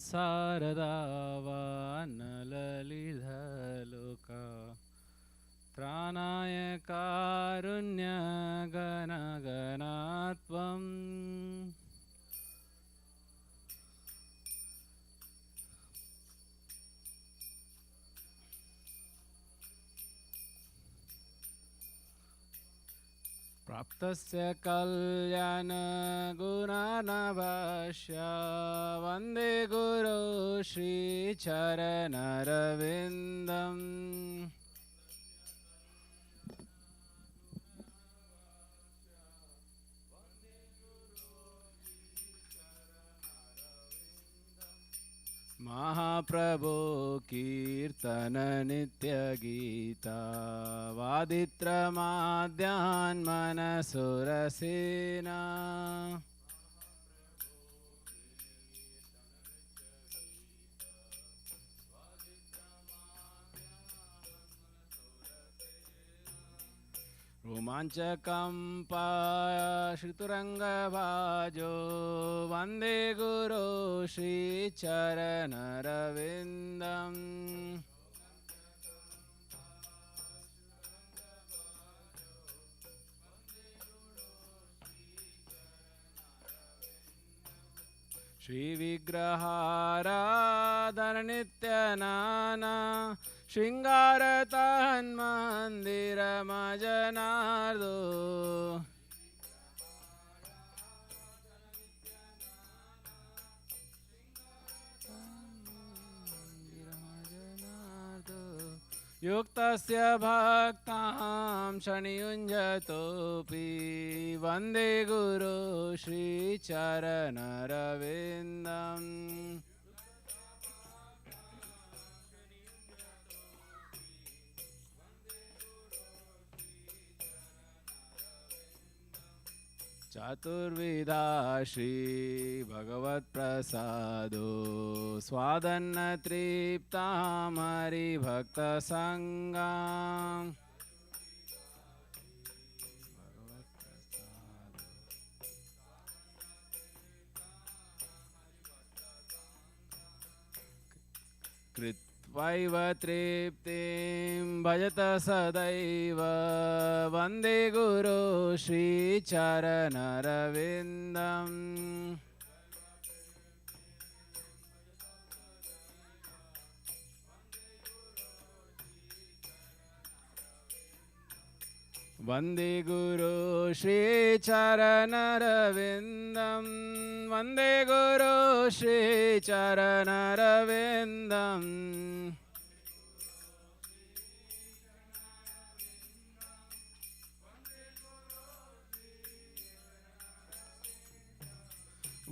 संसारदावानललिधलोका त्राणाय कारुण्यगणगणात्वम् प्राप्तस्य कल्याणगुणानभाष्य वन्दे गुरो श्रीचरणरविन्दम् महाप्रभो कीर्तन नित्य गीता वादित्रमाद्यान् मनसुरसेना रोमाञ्चकम्पा श्रुतुरङ्गभाजो वन्दे गुरो श्रीचरणरविन्दम् श्रीविग्रहाराधननित्यनाना शृङ्गारतन्मन्दिरमजनार्दो युक्तस्य भक्तां शनियुञ्जतोऽपि वन्दे गुरो श्रीचरणरविन्दम् चतुर्विधा श्रीभगवत्प्रसादो स्वादन्न तृप्तां हरिभक्तसङ्गाम् कृत्वैव तृप्तिं भजत सदैव वन्दे गुरो श्रीचरणरविन्दम् वन्दे गुरो श्रीचरणरविन्दं वन्दे गुरो श्रीचरणरविन्दम्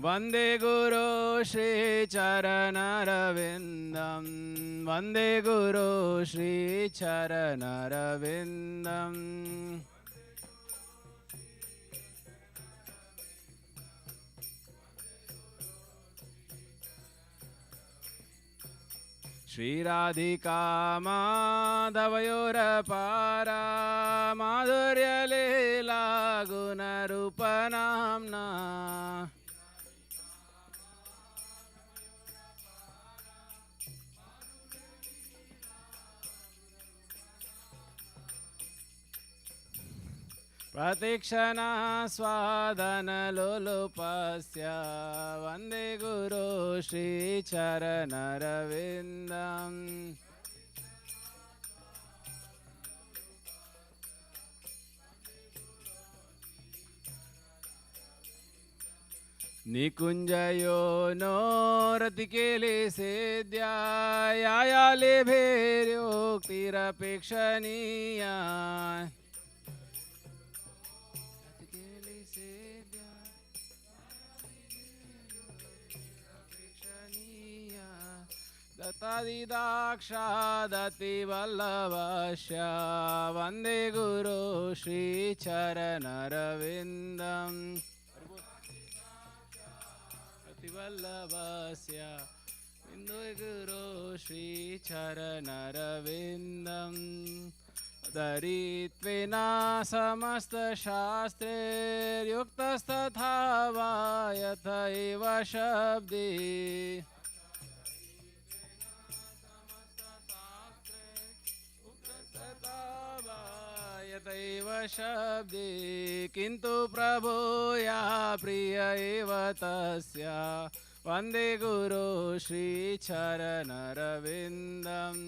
वन्दे गुरो श्रीचरणरविन्दं वन्दे गुरो श्रीचरणरविन्दम् श्रीराधिका माधवयोरपारा माधुर्यलीला गुणरूपनाम्ना प्रतीक्षणा स्वादनलोलुपस्य वन्दे गुरो श्रीचरणरविन्दम् निकुञ्जयो नो रतिकेलिसेद्या यायालेभेर्योक्तिरपेक्षणीया दत्तादिदाक्षादतिवल्लभस्य वन्दे गुरो श्रीचरणरविन्दम् अतिवल्लभस्य वन्दे गुरो श्रीचरणरविन्दम् दरित्वेना समस्तशास्त्रैर्युक्तस्तथा वा यथैव शब्दे यतैव शब्दे किन्तु प्रभो या प्रिय एव तस्य वन्दे गुरो श्रीचरणरविन्दम्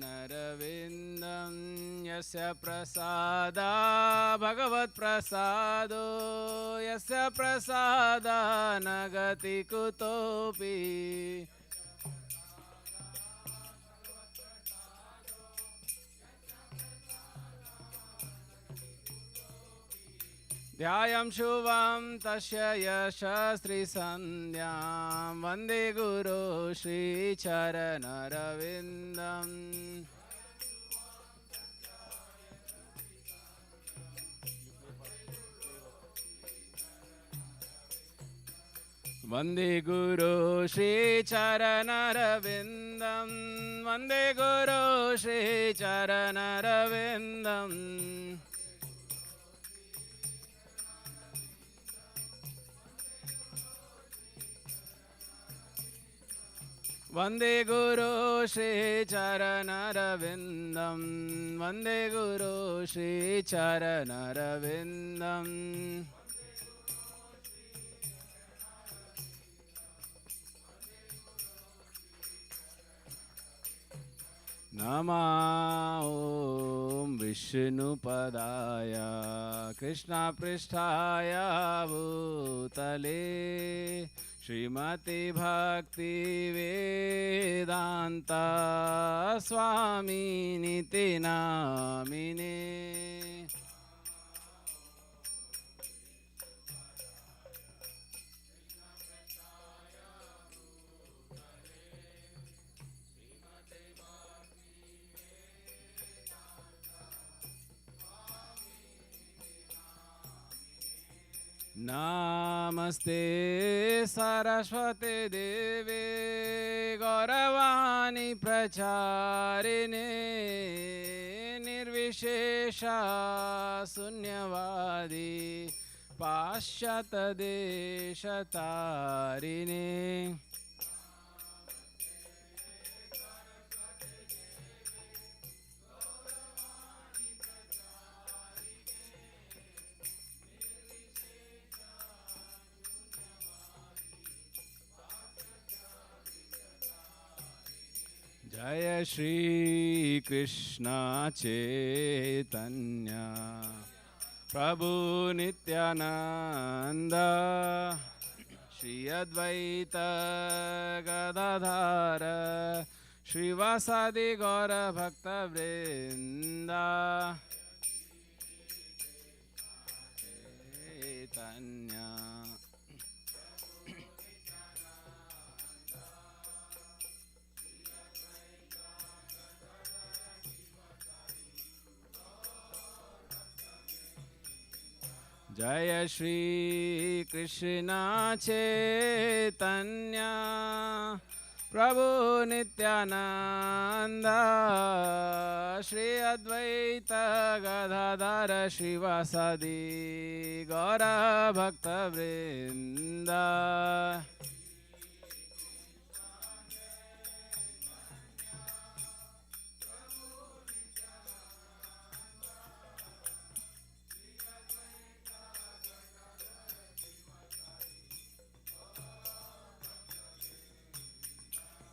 श्रीचरणरविन्दं यस्य प्रसादा भगवत्प्रसादो यस्य प्रसादा न गति कुतोऽपि ध्यायं शुभं तस्य यशस्त्रिसन्ध्यां वन्दे गुरो श्रीचरणरविन्दम् वन्दे गुरो श्रीचरणरविन्दं वन्दे गुरो श्रीचरणरविन्दम् वन्दे गुरो श्रीचरणरविन्दं वन्दे गुरो श्रीचरणरविन्दम् नमः ॐ विष्णुपदाय कृष्णपृष्ठाय भूतले श्रीमति भक्ति वेदांता स्वामिनिति नामिने नमस्ते सरस्वती देवे गौरवाणी प्रचारिणे निर्विशेषा शून्यवादी पाश्चात्यदेशतारिणे जय श्री कृष्ण चैतन्य प्रभु नित्यानंद श्री अद्वैत गदाधर श्रीवासादि गौर भक्त वृंदा चैतन्य जय श्री कृष्ण चैतन्य प्रभु नित्यानंद श्री अद्वैत गदाधर श्रीवासादि गौर भक्त वृंदा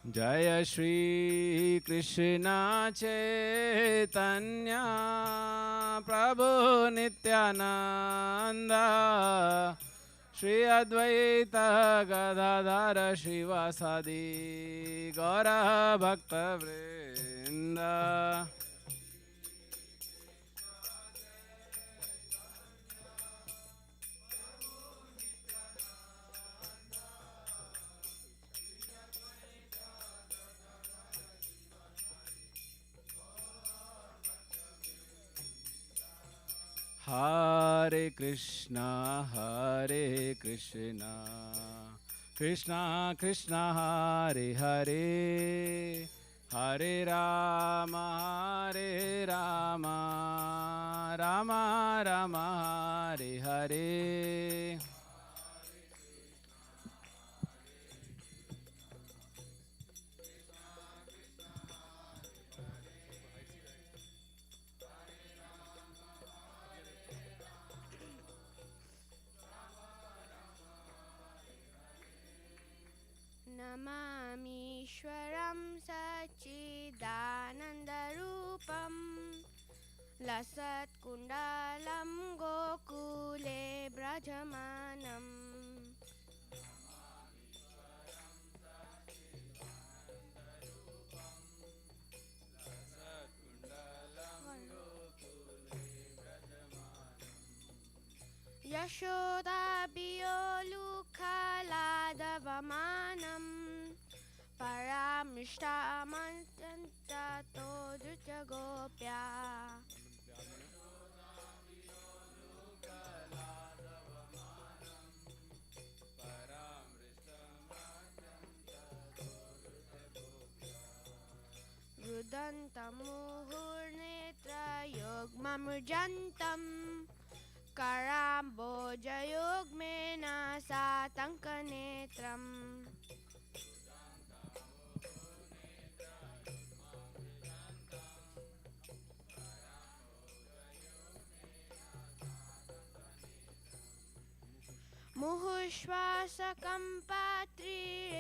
जय श्री कृष्ण चैतन्य प्रभु नित्यानंद श्री अद्वैत गदाधर श्रीवासादि गौर भक्त वृंदा हरे कृष्णा कृष्णा कृष्णा हरे हरे हरे राम राम राम हरे हरे सच्चिदानन्दरूपम् लसत्कुण्डलं गोकुले व्रजमानम् यशोदाभियोलुखलादवमानम् परामृष्टामन्ततो धृतगोप्या रुदन्तं मुहुर्नेत्रयुग्ममृजन्तम् कराम्बोजयुग्मेन सातङ्कनेत्रम्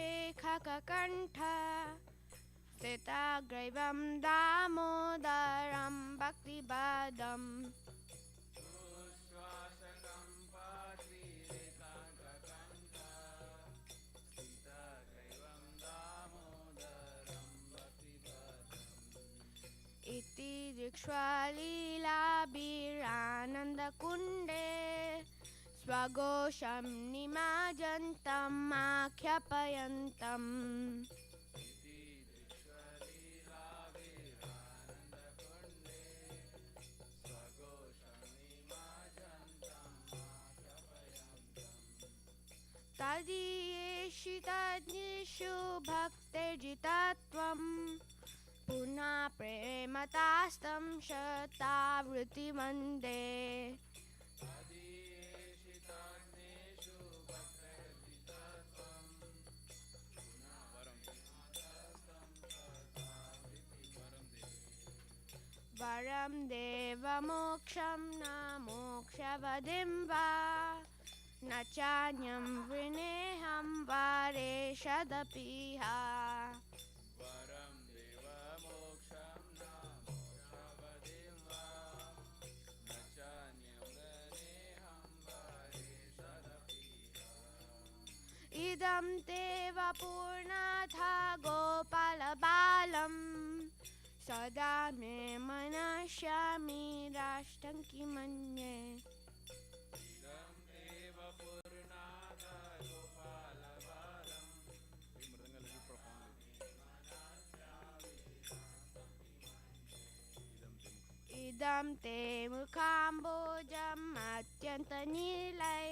मुहुश्वासकम्पात्रिरेखककण्ठ स्थितग्रैवं दामोदरं भक्तिपदम् इति दृक्ष्वालीलाभिरानन्दकुण्डे स्वघोषं निमज्जन्तम् आख्यापयन्तम् तदीयेषितज्ञेषु भक्तिर्जितत्वम् पुनः प्रेमतास्तं शतावृत्ति वन्दे वरं देवमोक्षं न मोक्षवदिं वा न चान्यं वृणेऽहं वारेषदपीह इदं ते वपूर्णथा गोपालबालम् सदा मे मनश्यामि राष्ट्रं किमन्ये इदं ते मुखाम्बोजम् अत्यन्तनीलै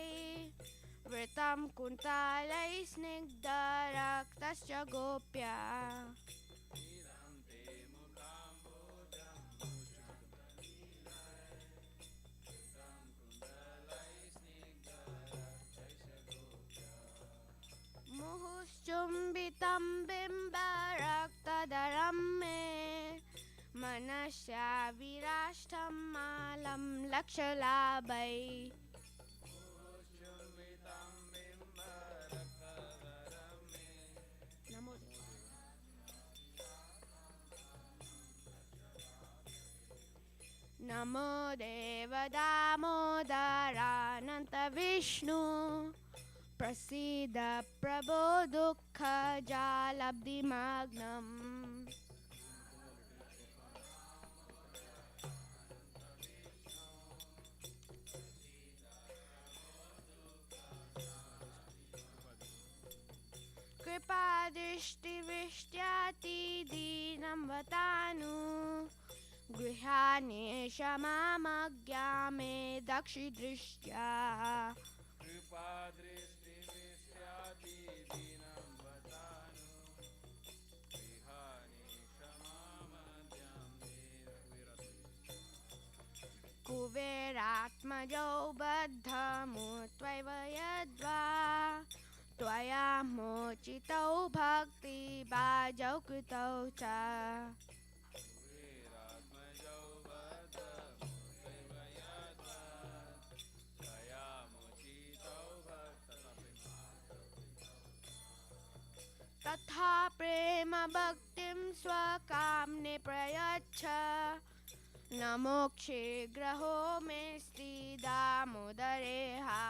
वृतं कुन्तलै स्निग्धरक्तश्च गोप्या मुहुश्चुम्बितं बिम्बरक्तधरं मे मनस्या विराष्टं मालं लक्षलाभै नमो देव दामोदरानन्त विष्णु प्रसीद प्रभो दुःखजालब्धिमग्नम् कृपादृष्टिवृष्ट्यातिदीनं वतानु गृहाणेश मामज्ञा मे दक्षिदृष्ट्या कुबेरात्मजौ बद्धमुत्वैव यद्वा त्वया मोचितौ भक्तिभाजौ कृतौ च तथा प्रेम भक्तिं स्व प्रयच्छ न मोक्षे ग्रहो मेऽस्ति दामोदरे हा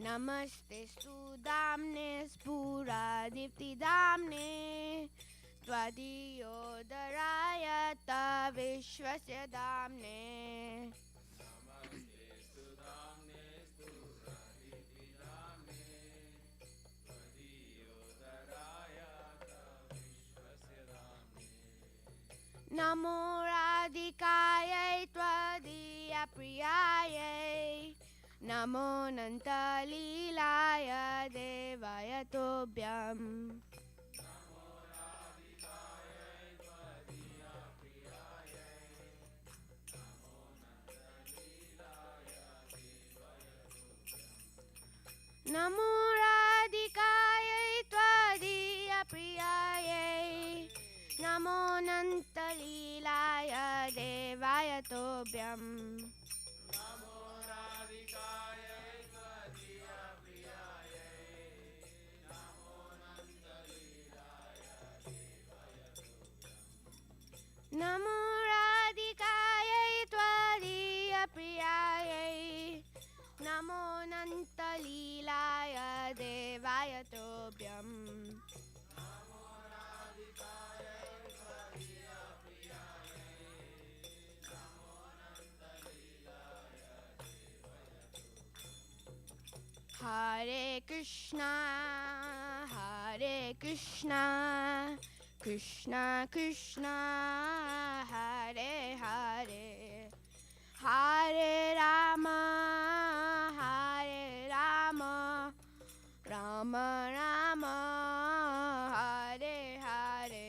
नमस्तेस्तु दाम्ने स्फुरादिप्तिदाम्ने त्वदीयोदराय विश्वस्य दाम्ने नमो राधिकायै त्वदीयप्रियायै नमो नन्तलीलाय देवाय तोभ्यम् नमो राधिकायै त्वदीयप्रियायै नमो नन्तलीलाय देवाय तोभ्यम् नमो राधिकायै त्वदीयप्रियायै नमो नन्तलीलाय देवाय तोभ्यम् हरे Krishna Krishna Krishna Hare Hare Hare Ram Ram Ram Hare Hare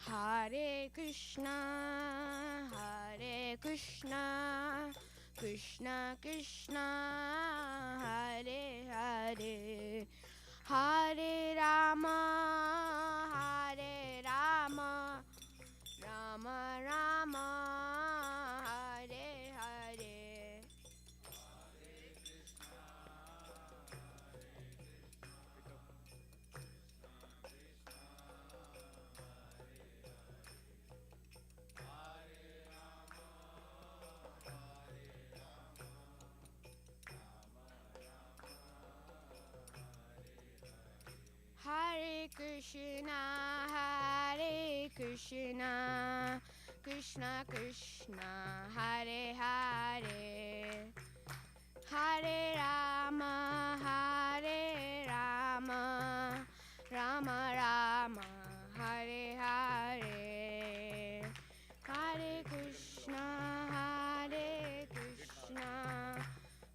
Hare Krishna Krishna Krishna Hare Hare Hare Ram Ram Ram Hare Hare Hare Krishna, Krishna Krishna, Hare Hare, Hare Rama, Rama Rama, Hare Hare, Hare Krishna,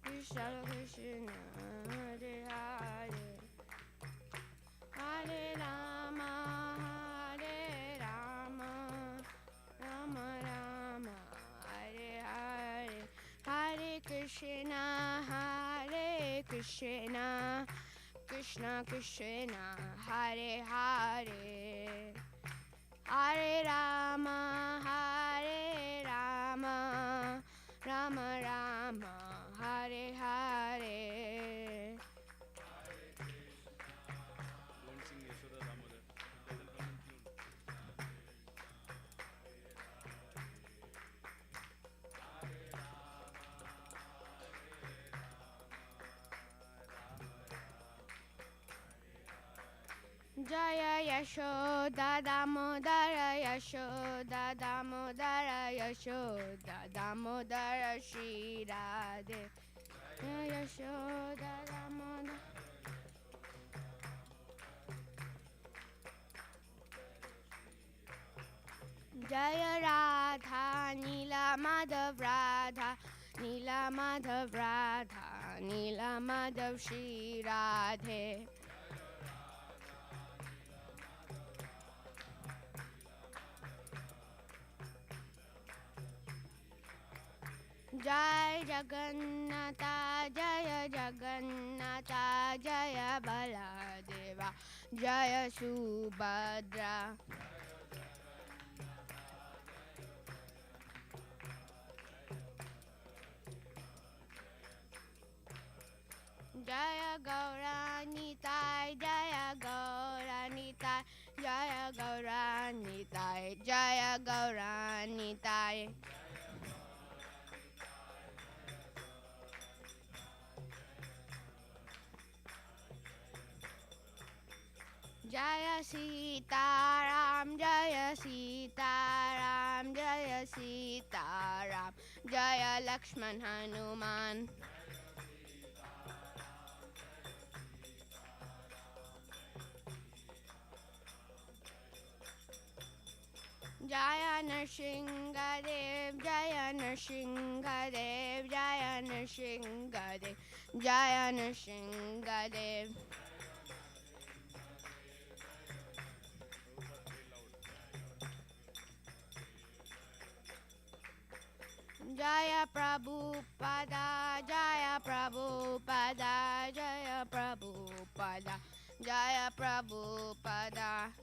Krishna Krishna, Hare Hare. Hare Rama, Rama Rama, Hare Hare, Hare Krishna, Krishna Krishna, Hare Hare, Hare Rama, Rama Rama, Hare Hare. Jaya Yashoda Damodara Yashoda Damodara Yashoda Damodara Shri Radhe Yashoda Damodara Jaya Radha Nila Madhav Radha Nila Madhav Radha Nila Madhav Shri Radhe Jai Jagannatha Jaya Jagannatha Jaya Baladeva Jaya Subhadra Jaya Gauranitai Jaya Gauranitai Jaya Gauranitai Jaya Gauranitai Jaya Sitaram Jaya Sitaram Jaya Sitaram Jaya Lakshman Hanuman Jaya Nrsingadev Jaya Nrsingadev Jaya Nrsingadev Jaya Nrsingadev Jaya Prabhupada Jaya Prabhupada Jaya Prabhupada Jaya Prabhupada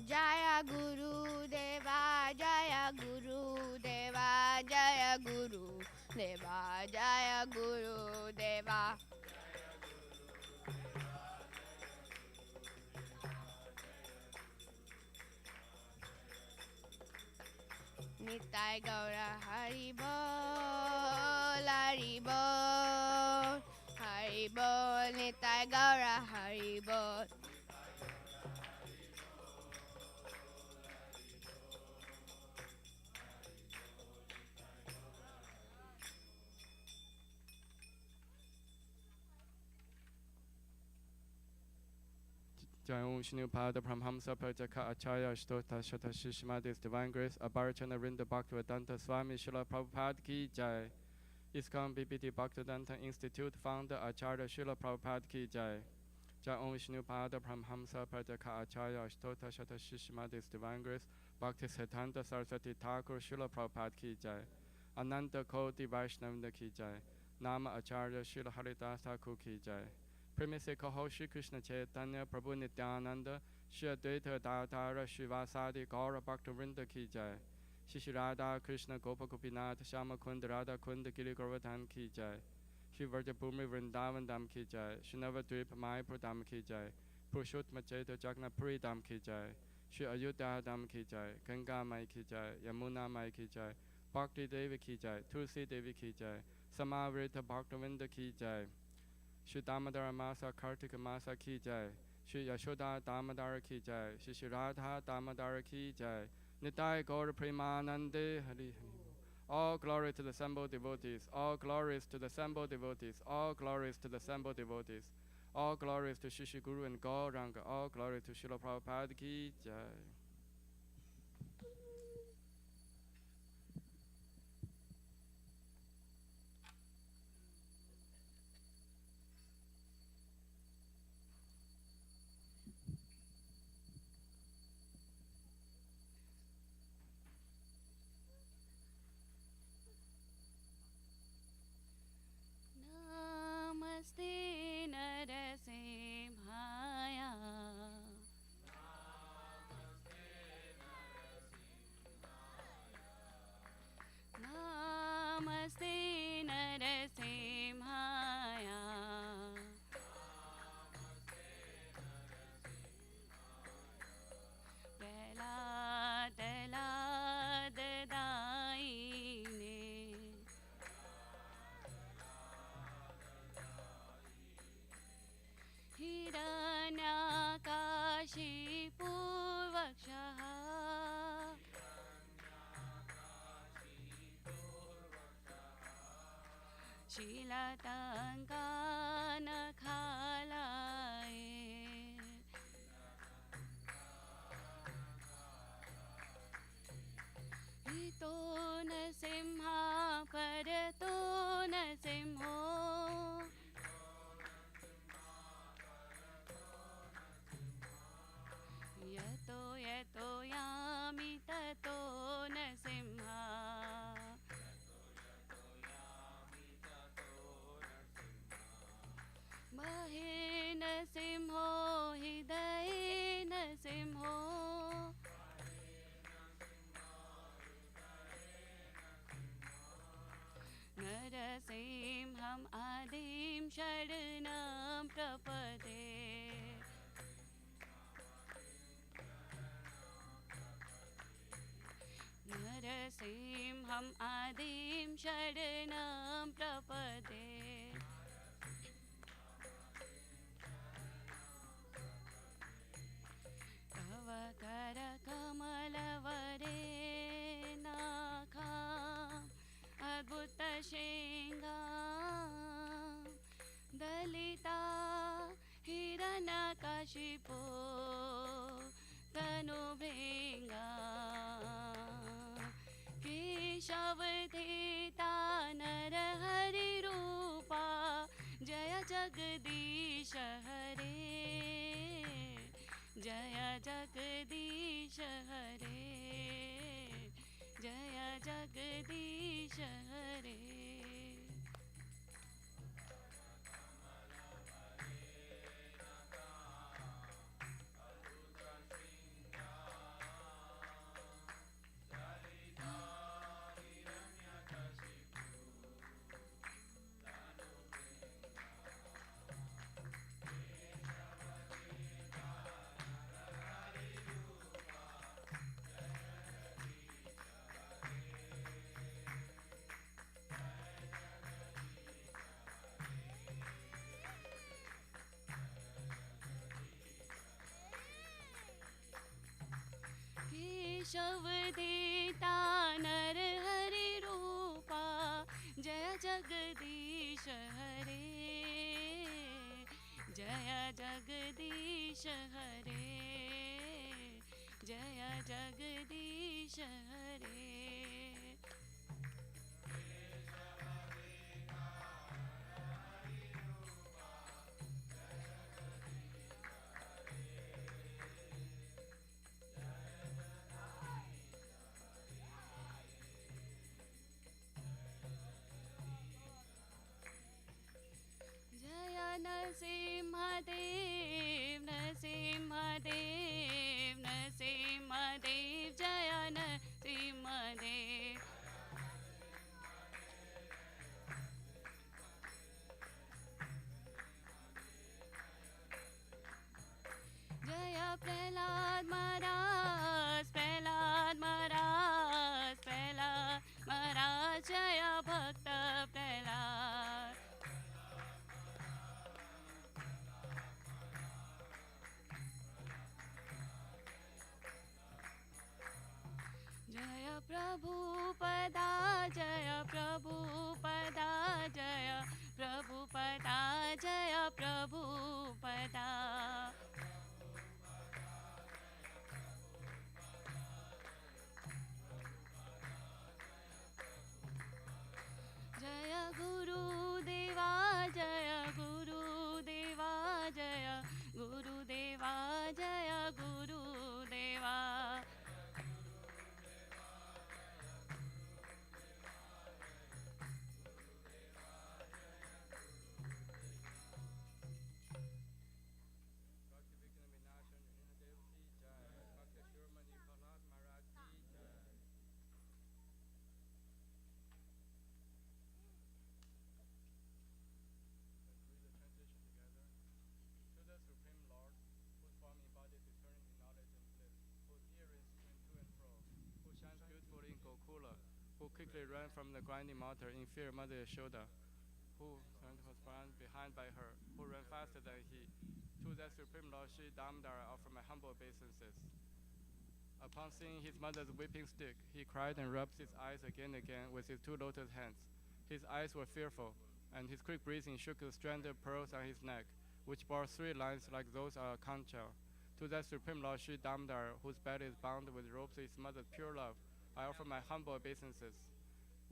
Jaya Guru Deva Jaya Guru Deva Jaya Guru Deva Jaya Guru Deva Nitai Gaura Hari Bol Hari Bol Hari Bol Nitai Gaura Hari Bol Jai Om Shinu Pada Pramhamsa Prajaka Acharya Ashtota Shata Shishmadis Divine Grace Abharachana Rinda Bhaktivedanta Swami Srila Prabhupada Ki Jai ISKCON BPT Bhaktivedanta Institute Founder Acharya Srila Prabhupada Ki Jai Jai Om Shinu Pada Pramhamsa Prajaka Acharya Ashtota Shata Shishmadis Divine Grace Bhakti Siddhanta Saraswati Thakur Srila Prabhupada Ki Jai Ananta Koti Vaishnavanda Ki Jai Nama Acharya Srila Haridas Thakur Ki Jai Premi se kaho Shri Krishna Chaitanya Prabhu Nityananda Shri Advaita Dadara Shri Vasadi Gaura Bhakta Vrinda Ki Jai Shri Radha Krishna Gopa Gopinath Shama Kunda Radha Kunda Giri Govardhan Ki Jai Shri Vrajabhumi Vrindavan Dham Ki Jai Shri Navadvip Mayapur Dham Ki Jai Purushottama Chaitanya Jagannath Dham Ki Jai Shri Ayodhya Dham Ki Jai Ganga Mai Ki Jai Yamuna Mai Ki Jai Bhakti Devi Ki Jai Tulsi Devi Ki Jai Samavrita Bhakta Vrinda Ki Jai Shri Damodara Masa Kartika Masa Ki Jai Shri Yashoda Damodara Ki Jai Shri Radha Damodara Ki Jai Nitai Gaura Premanande Hari Hari. All glory to the assembled devotees, all glories to the assembled devotees, all glories to the assembled devotees, all glories to Shri Guru and Gauranga, all glory to Srila Prabhupada Ki Jai. Namaste Narasimhaya Namaste Narasimhaya Prahlad Daine Hiranyakashi Purvakshaha Shilatangana Khalaye Hito Nasimha Parato Nasimho नरसिंहम् आदिं शरणं प्रपदे नरसिंहम् आदिं शरणं प्रपदे तव करकमलवरे नाखाम् अद्भुतशृङ्गा दलिता हिरण्यकशिपो तनुभृङ्गा केशवधेता नरहरिरूपा जय जगदीश हरे जय जगदीश हरे जय जगदीश हरे केशवधेता नरहरिरूपा जय जगदीश हरे जय जगदीश हरे जय जगदीश हरे जय नरसिंहदेव नरसिंहदेव नरसिंहदेव जय नरसिंहदेव जय प्रहलाद महाराज प्रहलाद महाराज प्रहलाद महाराज जय भक्त प्रहलाद जय प्रभुपदा जय प्रभुपदा जय प्रभुपदा जय प्रभुपदा जय गुरुदेवा जय गुरुदेवा जय गुरुदेवा जय गुरुदेवा who quickly ran from the grinding mortar in fear of Mother Yashoda, who was behind by her, who ran faster than he. To that Supreme Lord Sri Damodar offer my humble obeisances. Upon seeing his mother's whipping stick, he cried and rubbed his eyes again and again with his two lotus hands. His eyes were fearful, and his quick breathing shook the stranded pearls on his neck, which bore 3 lines like those of a conch shell. To that Supreme Lord Sri Damodar, whose body is bound with ropes of his mother's pure love, I offer my humble obeisances.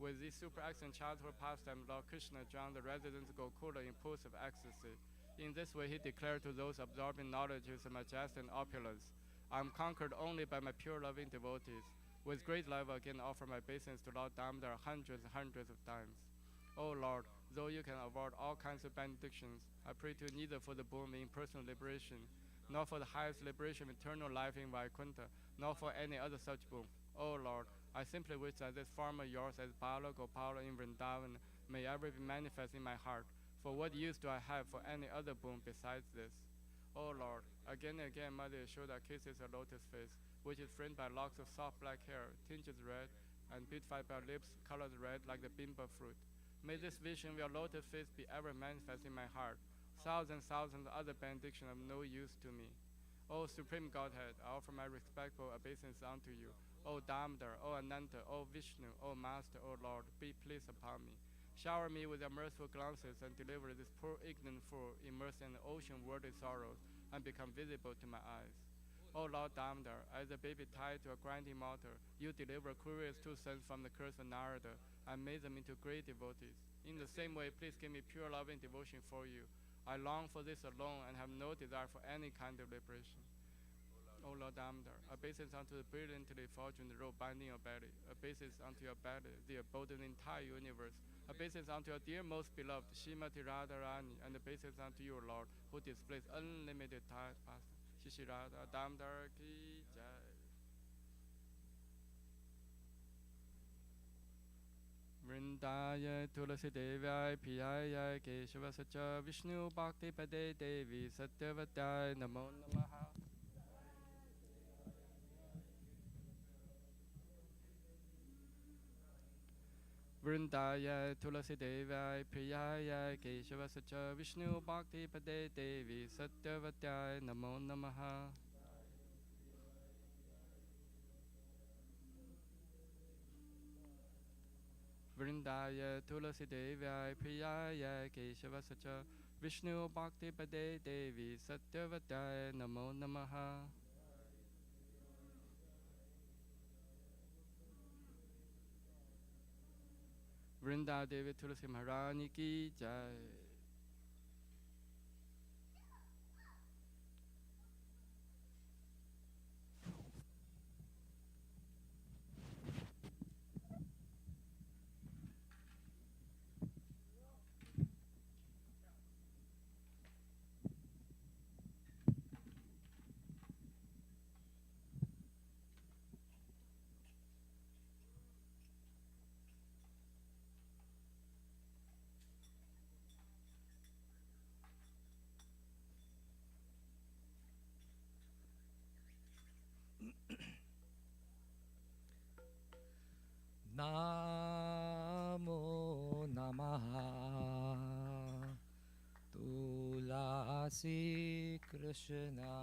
With these super excellent childhood pastimes, Lord Krishna drowned the residents of Gokula in pools of ecstasy. In this way, he declared to those absorbing knowledge his majesty and opulence. I am conquered only by my pure loving devotees. With great love, I again offer my obeisance to Lord Damodar hundreds and hundreds of times. O Lord, though you can award all kinds of benedictions, I pray to you neither for the boon of impersonal liberation, nor for the highest liberation of eternal life in Vaikuntha, nor for any other such boon. O Lord, I simply wish that this form of yours as Bala Gopala in Vrindavan may ever be manifest in my heart. For what use do I have for any other boon besides this? O Lord, again and again Mother Yashoda kisses her lotus face, which is framed by locks of soft black hair, tinged red, and beautified by lips colored red like the bimba fruit. May this vision of your lotus face be ever manifest in my heart. Thousands other benedictions of no use to me. O Supreme Godhead, I offer my respectful obeisance unto you. O Damodar, O Ananta, O Vishnu, O Master, O Lord, be pleased upon me. Shower me with your merciful glances and deliver this poor ignorant fool immersed in the ocean of worldly sorrows and become visible to my eyes. O Lord Damodar, as a baby tied to a grinding mortar, you deliver Curious' two sons from the curse of Narada and made them into great devotees. In the same way, please give me pure love and devotion for you. I long for this alone and have no desire for any kind of liberation. O Lord Damodar, obeisance unto the brilliantly fortunate robe binding your belly, obeisance unto your belly, the abode of the entire universe, obeisance unto your dear most beloved Srimati Radharani, and obeisance unto your Lord, who displays unlimited pastime. Shri Radha Damodar ki jai. Vrindaya Tulasi Devaya Piyaya Keshava Sacha Vishnu Bhakti Pade Devi Satyavadaya Namo Namaha. Vrindaya Tulasi Devaya Priyaya Keshava Sacha Vishnu Bhakti Pade Devi Satyavadaya Namo Namaha. Vrindaya Tulasi Devaya Priyaya Keshava Sacha Vishnu Bhakti Pade Devi Satyavadaya Namo Namaha. Vrinda Devi Tulasi Maharani ki jai. Namo Namaha Tulasi Krishna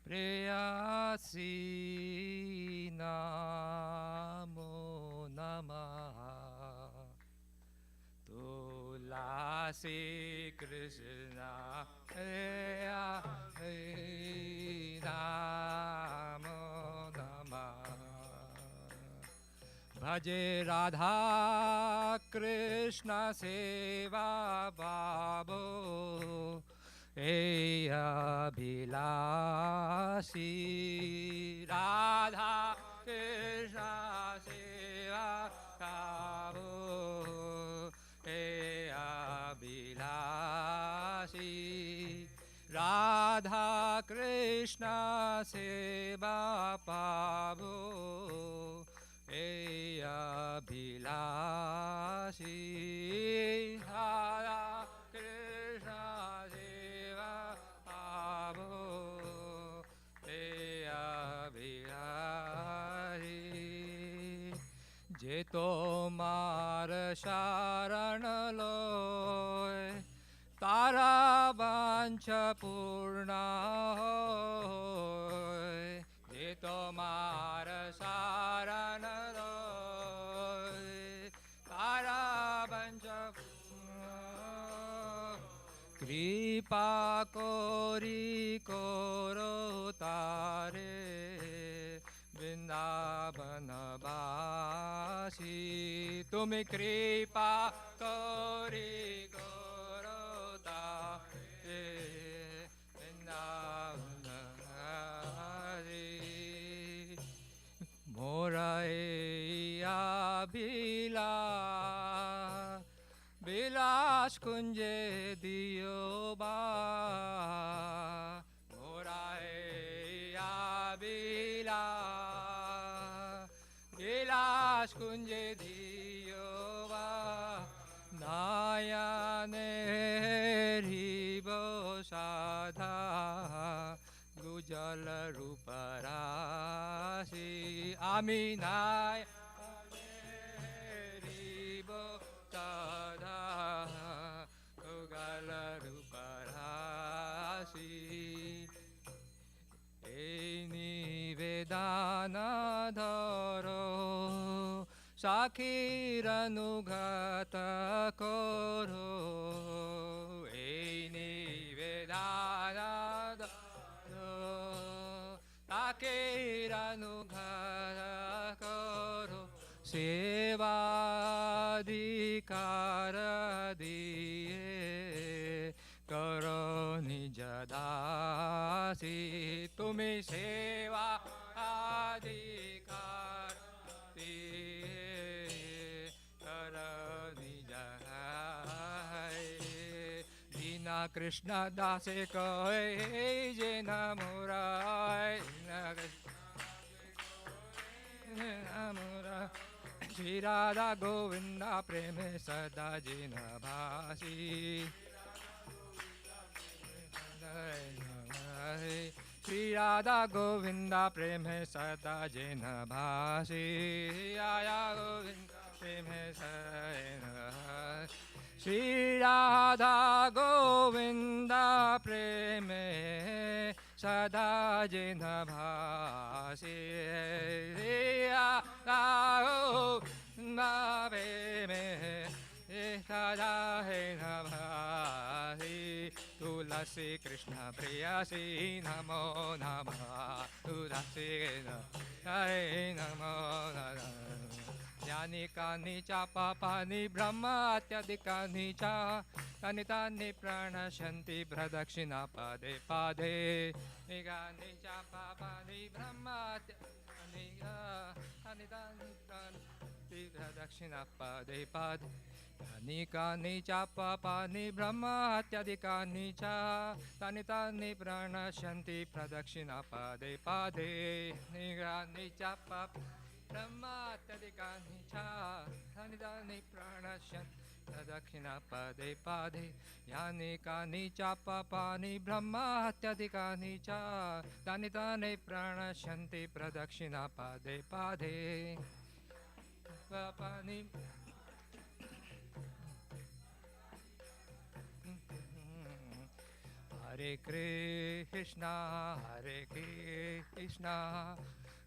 Preyasi Namo Namaha Tulasi Krishna Preyasi Namo Namaha Bhaje Radha Krishna Seva Babo Eya Bilasi Radha Krishna Seva Babo Eya Bilasi Radha Krishna Seva Babo Eya Bilasi Radha Krishna Seva Babo Eya Bilasi Je tomar sharan loy Tara vancha purna hoy Je tomar sharan loy Tara vancha Kripa kori koro tare Vrindavana basi Tumi kripa kori koro tare Vrindavana basi Moraya bila Bilas kunje diyoba Moraya bila Bilas kunje diyoba नयने हरिबो साधा गुजल रूप राशि आमी नयने हरिबो साधा गुजल रूप राशि এই নিবেদন ধরো সাক্ষীর অনুঘাত করো এই নিবেদন ধরো সাক্ষীর অনুঘাত করো সেবাধিকার দিয়ে करो निज दासी तुम्हें सेवा अधिकार दिए करो निज दीना कृष्ण दासे कहे जे नमुराय नमुरा श्री राधा गोविंदा प्रेम सदा जिन भासी श्री राधा गोविंदा प्रेम है सदा जिन भासी आया गोविंदा प्रेम है सदा श्री राधा गोविंदा प्रेम सदा जिन भासी राधा गोविंदा प्रेम सदा है भासी तुलसी कृष्ण प्रियसी नमो नमः तुलसी हरे नमो नमः ज्ञानी कानि च पापानि ब्रह्म अत्यधिकानि च तानि तानि प्रणश्यन्ति प्रदक्षिणा पादे पादे निगानि च पापानि ब्रह्म अत्यधिकानि तानि तानि प्रणश्यन्ति प्रदक्षिणा पादे पादे तानि कानि च पापानि ब्रह्म अत्यधिकानि च तानि तानि प्रणश्यन्ति प्रदक्षिणा पादे पादे निगानि च पापानि ब्रह्म अत्यधिकानि च तानि तानि प्रणश्यन्ति प्रदक्षिणा पादे पादे यानि कानि च पापानि ब्रह्म अत्यधिकानि च तानि तानि प्रणश्यन्ति प्रदक्षिणा पादे पादे पापानि Hare Krishna, Hare Krishna,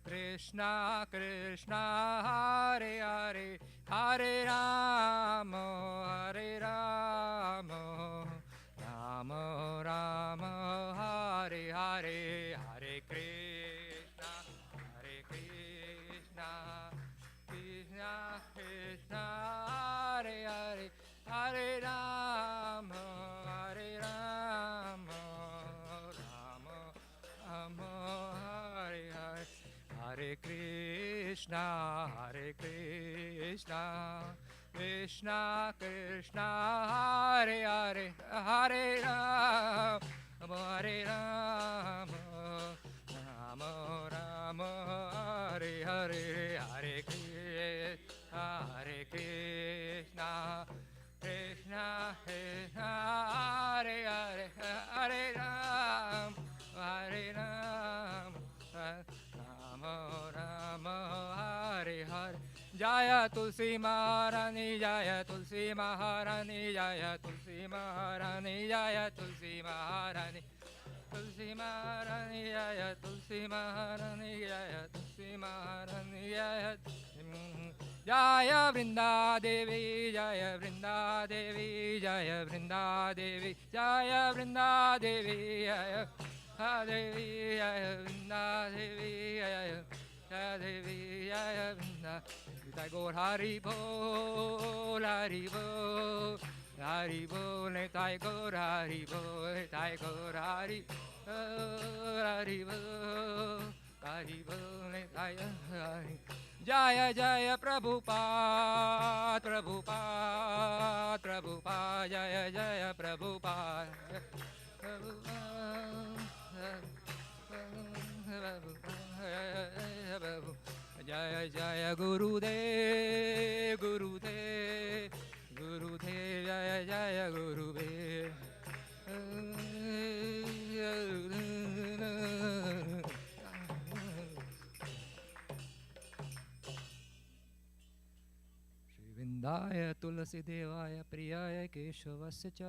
Krishna Krishna, Hare Hare, Hare Rama, Hare Rama, Rama Rama, Hare Hare, Hare Krishna, Hare Krishna, Krishna Krishna, Hare Hare, Hare Rama, Hare Rama, Rama Rama, Hare Hare, Hare Krishna, Hare Krishna, Krishna Krishna, Hare Hare, Hare Rama, Hare Rama, Rama Rama, Hare Hare, Hare Krishna, Hare Krishna, Krishna Krishna, Hare Hare, Hare Ram, Hare Ram, Rama Rama, Hare Hare. Jaya Tulsi Maharani, Jaya Tulsi Maharani, Jaya Tulsi Maharani, Jaya Tulsi Maharani, Tulsi Maharani, Jaya Tulsi Maharani, Jaya Tulsi Maharani, Jaya Jaya Vrinda Devi, Jaya Vrinda Devi, Jaya Vrinda Devi, Jaya Vrinda Devi, Jaya Devi, Jaya Vrinda Devi, Jaya Devi, Jaya Vrinda. Nitai Gaur Hari Bol, Hari Bol, Hari Bol, Nitai Gaur Hari Bol, Nitai Gaur Hari Bol, Hari Bol, Hari Bol, Nitai Hari. Jaya Jaya Prabhupada, Prabhupada, Prabhupada, Jaya Jaya Prabhupada, Jaya Jaya Gurudev, Gurudev, Gurudev, Jaya जय जय गुरुदेव श्रीविन्दाय तुलसीदेवाय प्रियाय केशवस्य च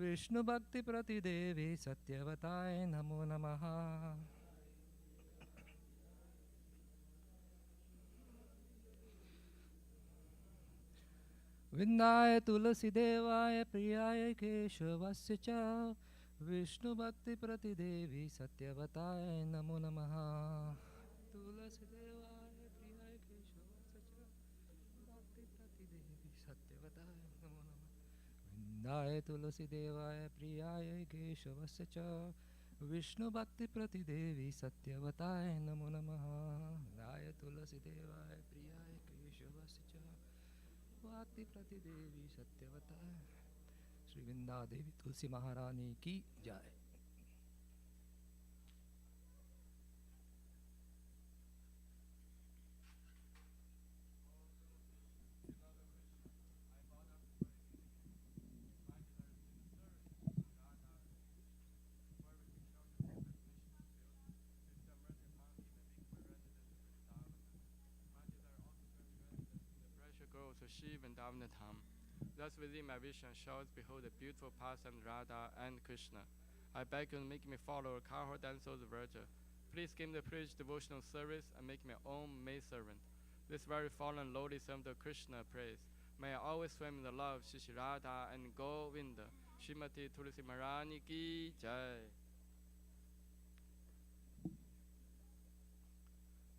विष्णुभक्तिप्रतिदेवी सत्यवताय नमो नमः विन्दाय तुलसीदेवाय प्रियाय केशवस्य च विष्णुभक्तिप्रतिदेवी सत्यवताय नमो नमः तुलसीदेवाय प्रियाय केशवस्य च भक्तिप्रतिदेवी सत्यवताय नमो नमः विन्दाय तुलसीदेवाय प्रियाय केशवस्य च विष्णुभक्तिप्रतिदेवी सत्यवताय नमो नमः विन्दाय तुलसीदेवाय प्रियाय केशवस्य च भक्ति प्रतिदेवी सत्यवता श्री वृंदा देवी तुलसी महारानी की जय To Shiv and Davnatham. Thus within my vision shows behold the beautiful paths and Radha and Krishna. I beg you to make me follow a cowherd and so the virgin. Please give me the privilege devotional service and make me own maidservant. This very fallen lowly servant of Krishna prays. May I always swim in the love of Shri Radha and Govinda. Srimati Tulsi Maharani ki jai.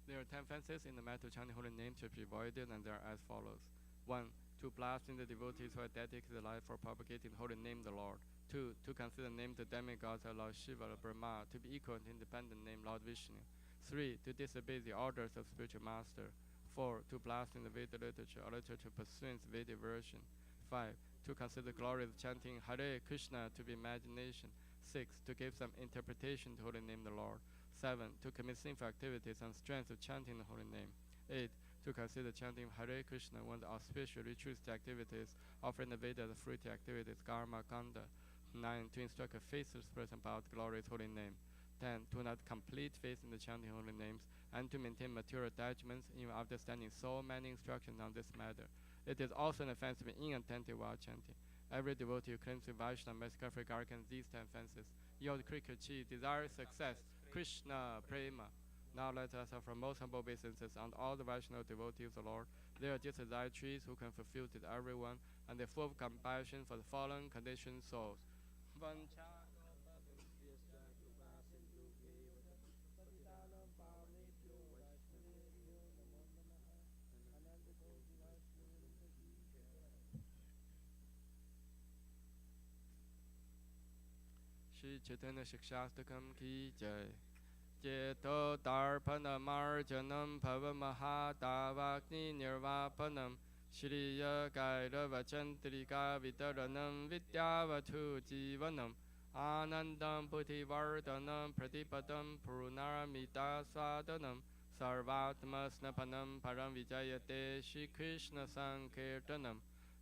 There are 10 fences in the matter of chanting holy names should be avoided, and they are as follows. 1. To blasting the devotees who have dedicated their life for propagating the holy name of the Lord. 2. To consider the name of the demigods of Lord Shiva or Brahma to be equal to independent name Lord Vishnu. 3. To disobey the orders of spiritual master. 4. To blasting the Veda literature or literature pursuing the Vedic version. 5. To consider the glory of chanting Hare Krishna to be imagination. 6. To give some interpretation to holy name of the Lord. 7. To commit sinful activities on strength of chanting the holy name. 8. To consider chanting Hare Krishna one of the auspicious ritualistic activities, offering the Veda the fruity activities, Karma Kanda. 9. To instruct a faithless person about the glorious holy name. 10. To not complete faith in the chanting holy names, and to maintain material attachments even after standing so many instructions on this matter. It is also an offense to be inattentive while chanting. Every devotee who claims to be Vaishnava must carefully guard against these 10 offenses. Yield quick achieve desire success. Krishna Prema. Now let us offer most humble obeisances on all the Vaishnava devotees of the Lord. They are just as trees who can fulfill to everyone, and they are full of compassion for the fallen conditioned souls. Shri Chaitanya Shikshastakam ki jai. Jeto Darpanamarjanam Pavamahadavakni Nirvapanam Shriya Gairavachantrika Vitaranam Vidyavatu Jivanam Anandam Putivardhanam Pratipadam Purunaramita Swadanam Sarvatma Snapanam Param Vijayate Shri Krishna Sankirtanam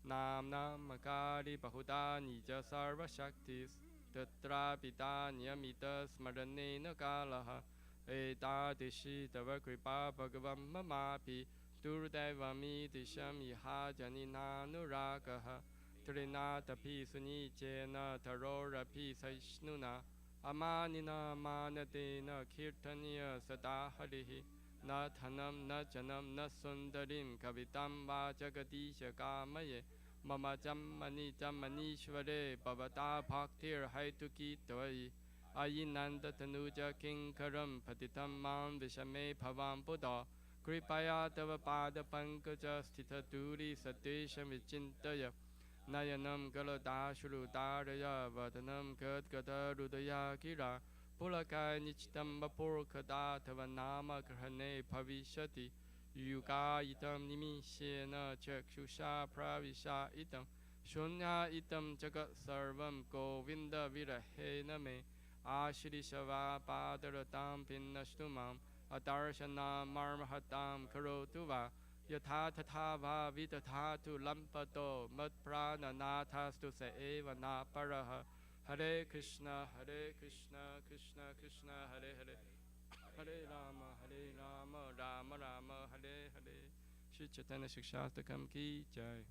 Nam Namakari Bahuda Nija Sarva Shaktis Tatra Pita Niyamita Smaranena Kalaha Etadishi Tava Kripa Bhagavam Mamapi Durdevami Disham Iha Janina Nuragaha Trinata Pi Suni Jena Tarora Pi Saishnuna Amanina Manadena Kirtaniya Sadaharihi Nathanam Najanam Nasundarim Kavitam Vajagadisha Kamaye Mama Jammani Jammanishware Bhavata Bhaktir Haituki Tvai Ayinanda Tanuja Kinkaram Patitam Mam Vishame Bhavam Buddha Kripaya Tava Pada Pankaja Sthita Duri Satesham Vichintaya Nayanam Galadashuru Daraya Vadanam Gadgada Rudaya Gira Pulakai Nichitam Vapurkada Tava Nama Grahane Bhavishati Yuga itam nimishena chakshusha pravisha itam shunya itam jagat sarvam govinda virahena me ashri shava padaratam pinnashtumam adarshana marmahatam karotuva Yatha tatha va vitatha lampato mat prana nathastu se eva na paraha. Hare Krishna, Hare Krishna, Krishna Krishna, Hare Hare. Hare Rama, Rama Rama, Hare Hare. Shri Chaitanya Shikshastakam ki jai.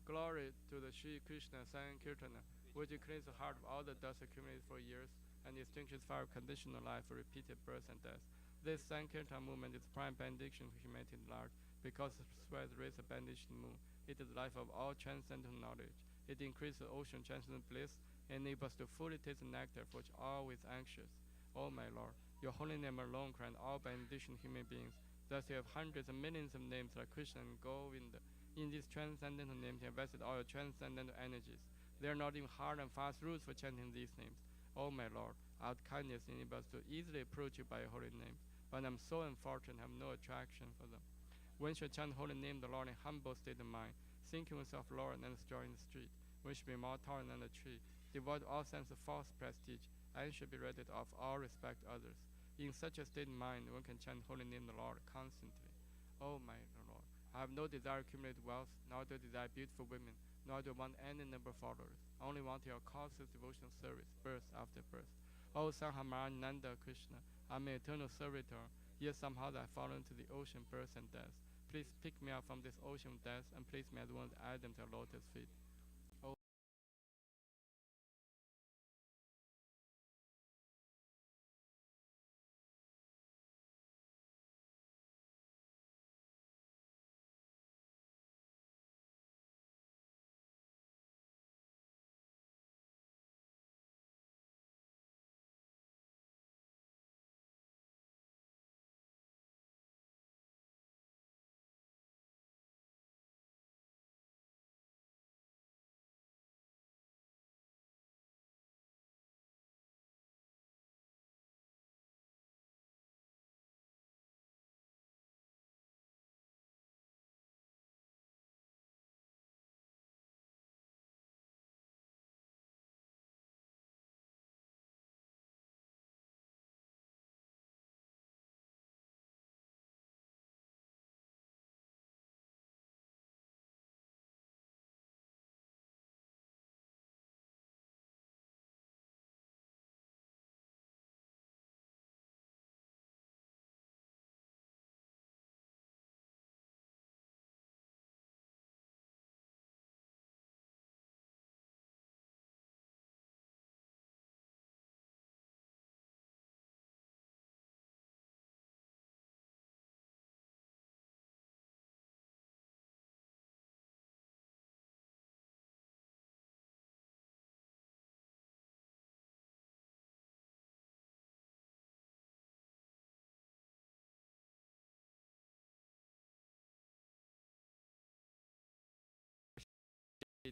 Glory to the Shri Krishna Sankirtana, which cleans the heart of all the dust accumulated for years and extinguishes fire of conditional life for repeated birth and death. This Sankirtan movement is prime benediction for humanity at large, because it spreads rays of benediction moon. It is the life of all transcendental knowledge. It increases the ocean transcendental bliss and enables us to fully taste the nectar for which always anxious. O my Lord, your holy name alone grant all benediction human beings. Thus you have hundreds and millions of names like Krishna and Govinda. In these transcendental names, you invested all your transcendental energies. There are not even hard and fast rules for chanting these names. O my Lord, out kindness enables us to easily approach you by your holy name, but I'm so unfortunate I have no attraction for them. One should chant holy name the Lord in humble state of mind, thinking oneself Lord and joy in the street. One should be more tolerant than a tree, devoid of all sense of false prestige, and should be ready to offer all respect to others. In such a state of mind, one can chant holy name the Lord constantly. O my Lord, I have no desire to accumulate wealth, nor do I desire beautiful women, nor do I want any number of followers. I only want your causeless devotional service, birth after birth. O Sanhamananda Krishna, I'm an eternal servitor, yet somehow I fall into the ocean birth and death. Please pick me up from this ocean of death and place me as one of the items at lotus feet. O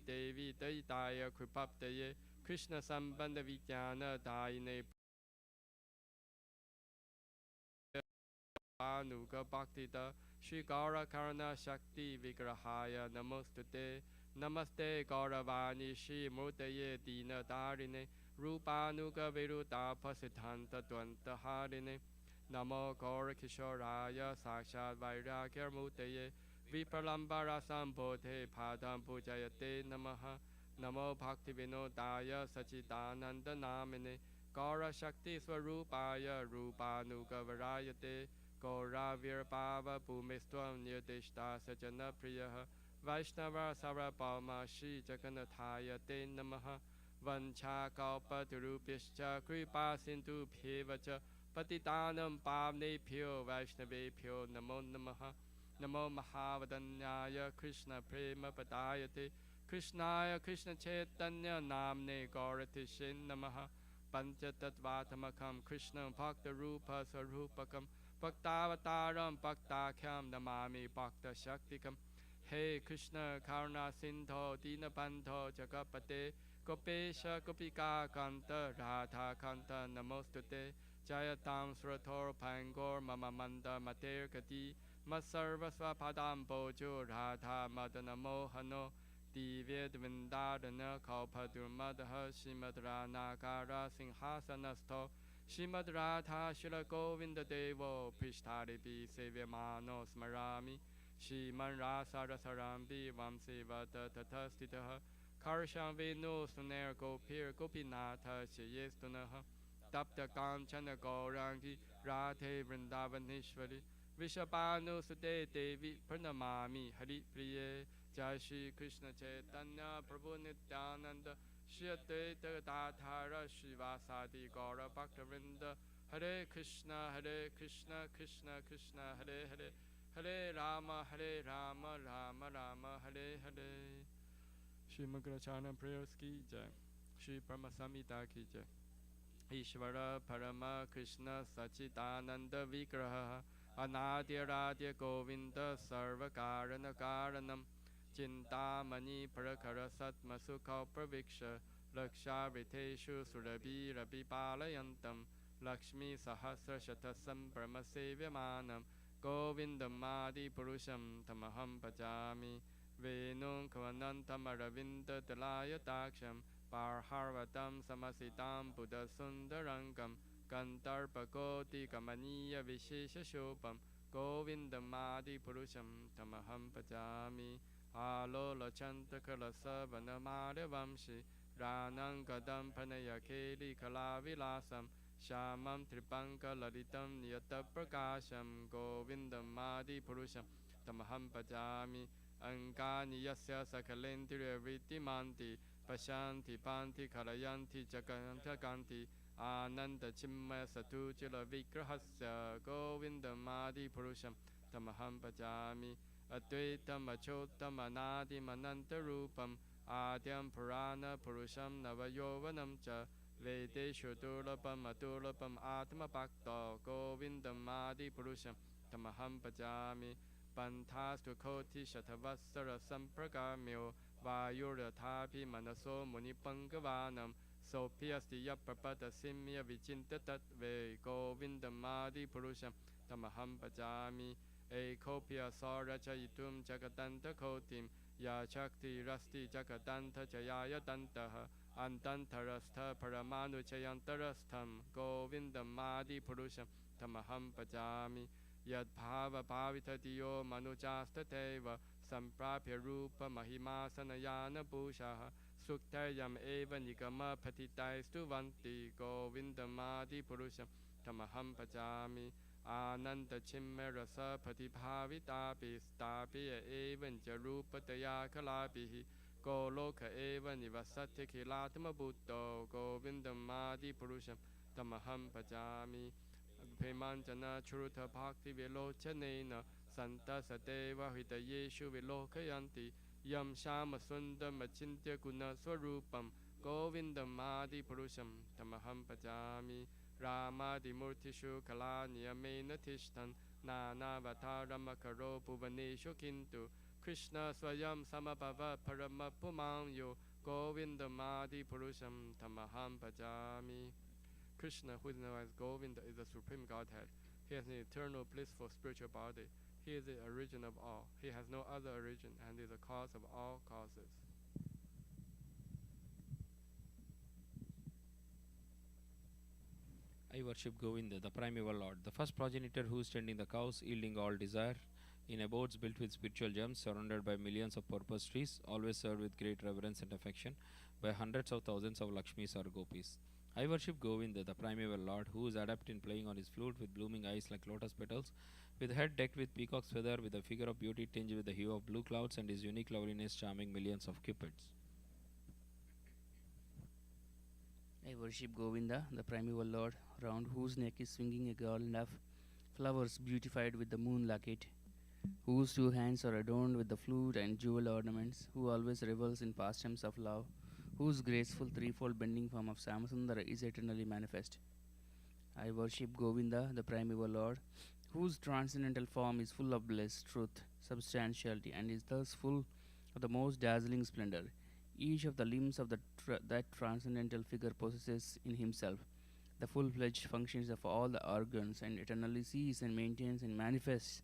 Devi Daitaya Kripaptaye Krishna Sambandha Vijnana Daine Anuga Bhaktida Shri Gaura Karana Shakti Vigrahaya Namostute Namaste Gauravani Shri Murtaye Dina Darine Rupanuga Viruta Pasiddhanta Dwanta Harine Namo Gaura Kishoraya Sakshat Vairagya Murtaye Vipalambara Sambodhe Padam Pujayate Namaha Namo Bhakti Vinodaya Sachidananda Namine Gaura Shakti Swarupaya Rupanuga Varayate Gauravir Bhava Bhumistvam Nirdishta Sajana Priyaha Vaishnava Sarabhama Shri Jagannathaya Te Namaha Vancha Kalpa Turubhischa Kripa Sindhu Bhevacha Patitanam Pavnebhyo Vaishnavebhyo Namo Namaha Namo Mahavadanyaya Krishna Prema Padayate Krishnaya Krishna Chaitanya Namne Gaurati Shin Namaha Panchatattvaatmakam Krishna Bhakta Rupa Sarupakam Bhaktavataram Bhaktakham Namami Bhakta Shaktikam Hey Krishna Karuna Sindho Dinabandho Jagapate Gopesha Gopika Kanta Radha Kanta Namostute Jayatam Srator Pangor Mama Manda Mater Kati Masarvasva Padam Bojo Radha Madana Mohano Divya Vindadana Kalpadurmadaha Shimadrana Singhasanasto Shrimad Radha Shila Govinda Devo Prishtari Sevyamano Smarami Shiman Rasa Rasarambi Vamsi Vata Tata Stitaha Karshan Venu Suner Gopir Gopinatha Sheyestunaha Tapta Kanchana Gaurangi Radhe Vrindavaneshwari Vishabhanu Sute Devi Pranamami Hari Priye Jai Shri Krishna Chaitanya Prabhu Nityananda Shri Advaita Gadadhara Srivasadi Gaura Bhaktavinda Hare Krishna Krishna Krishna Hare Hare Hare Rama Rama Rama Hare Hare Shri Mangalacharna prayers ki jai Shri Paramasamhita ki jai Ishvara Parama Krishna Sachidananda Vigraha Anadya Govinda Sarva Karana Karanam Chintamani Prakara Satma Sukha Praviksha Laksha Vriteshu Surabhi Rabi Palayantam Lakshmi Sahasra Shatasam Brahmasevyamanam Govindam Adi Purusham Tamaham Bhajami Venum Kavanantam Aravinda Dalayadaksham Parharvatam Samasitam Buddha Sundarangam Kantarpakoti Kamaniya Vishesha Shopam Govindam Adi Purusham Tamaham Bhajami Alola Chantakala Savanamada Vamshi Ranang Kadam Panaya Keli Kalavilasam Shamam Tripanka Lalitam Niyata Prakasham Govindam Adi Purusham Tamaham Bhajami Angani Yasya Sakalendriya Vitimanti Pashanti Panti Kalayanti Jakanta Kanti Ananda Chimma Satu Chila Vigrahasya Govindam Adi Purusham Tamaham Bhajami Advaitam Achotam Anadi Mananta Rupam Adyam Purana Purusham Navayovanam Cha Vedeshu Durlapam Adurlapam Atma Bhakta Govindam Adi Purusham Tamaham Bhajami Pantastu Koti Shatavassara Sampragamyo Vayurathapi Manaso Munipangavanan Sophiyasti Yaprapada Simya Vichinta Tatve Govindam Adi Purusham Tamaham Bhajami Ekopya Saracha Yitum Jagadanta Kotim Ya Chakti Rasti Jagadanta Jayaya Dantaha Antantarastha Paramanu Chayantarastham Govindam Adi Purusham Tamaham Bhajami Yad Bhava Bhavita Diyo Manujastateva Samprapya Rupa Mahimasanayana Bhushaha Suktayam Eva Nigama Patitaistu Vanti Govindam Adi Purusham Tamaham Bhajami Ananda Chimme Rasa Patibhavitapi Stapiya Evan Jarupa Daya Kalabihi Goloka Eva Nivasati Kilatma Buddho Govindam Adi Purusham Tamaham Bhajami Premanjana Churuta Bhakti Vilochanena Santa Sadeva Hidayeshu Vilokayanti Yam Shama Sundar Machintya Guna Swarupam Govindam Adi Purusham Tamaham Bhajami Ramadi Murtishu Kala Niyamena Tishtan Nana Vatarama Karo Bhuvaneshu Kintu Krishna Swayam Samabhava Parama Pumanyo Govindam Adi Purusham Tamaham Bhajami Krishna, who is known as Govinda, is the supreme Godhead. He has an eternal, blissful spiritual body. He is the origin of all. He has no other origin and is the cause of all causes. I worship Govinda, the primeval Lord, the first progenitor who is tending the cows, yielding all desire, in abodes built with spiritual gems, surrounded by millions of purpose trees, always served with great reverence and affection by hundreds of thousands of Lakshmis or Gopis. I worship Govinda, the primeval Lord, who is adept in playing on his flute with blooming eyes like lotus petals, with head decked with peacock's feather, with a figure of beauty tinged with the hue of blue clouds, and his unique loveliness charming millions of cupids. I worship Govinda, the primeval Lord, round whose neck is swinging a garland of flowers beautified with the moon locket, whose two hands are adorned with the flute and jewel ornaments, who always revels in pastimes of love, whose graceful threefold bending form of Samasundara is eternally manifest. I worship Govinda, the primeval Lord, whose transcendental form is full of bliss, truth, substantiality, and is thus full of the most dazzling splendor. Each of the limbs of that transcendental figure possesses in himself the full-fledged functions of all the organs and eternally sees and maintains and manifests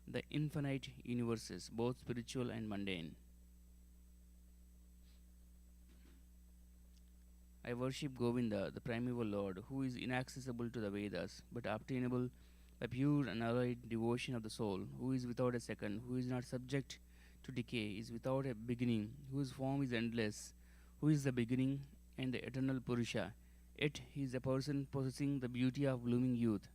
the infinite universes, both spiritual and mundane. I worship Govinda, the primeval Lord, who is inaccessible to the Vedas, but obtainable by pure unalloyed devotion of the soul, who is without a second, who is not subject to decay, is without a beginning, whose form is endless, who is the beginning and the eternal Purusha. Yet he is a person possessing the beauty of blooming youth.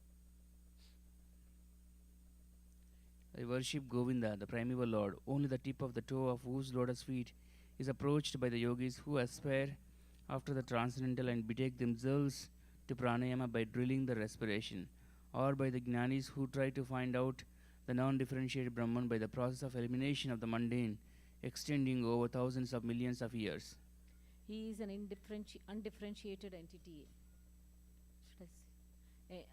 I worship Govinda, the primeval Lord, only the tip of the toe of whose lotus feet is approached by the yogis who aspire after the transcendental and betake themselves to pranayama by drilling the respiration, or by the jnanis who try to find out the non-differentiated Brahman by the process of elimination of the mundane, extending over thousands of millions of years. He is an undifferentiated entity. Should I say?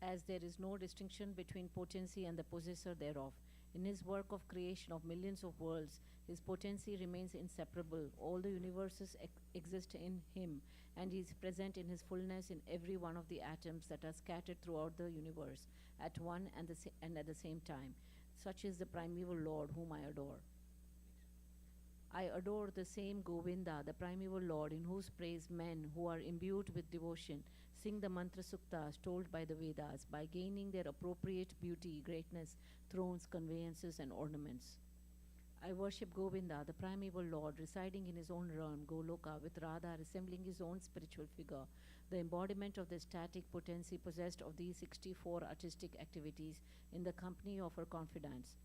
As there is no distinction between potency and the possessor thereof. In his work of creation of millions of worlds, his potency remains inseparable. All the universes exist in him, and he is present in his fullness in every one of the atoms that are scattered throughout the universe at one and at the same time. Such is the primeval Lord whom I adore. I adore the same Govinda, the primeval Lord, in whose praise men who are imbued with devotion sing the mantra suktas told by the Vedas by gaining their appropriate beauty, greatness, thrones, conveyances, and ornaments. I worship Govinda, the primeval Lord, residing in his own realm, Goloka, with Radha resembling his own spiritual figure, the embodiment of the static potency possessed of these 64 artistic activities in the company of her confidants,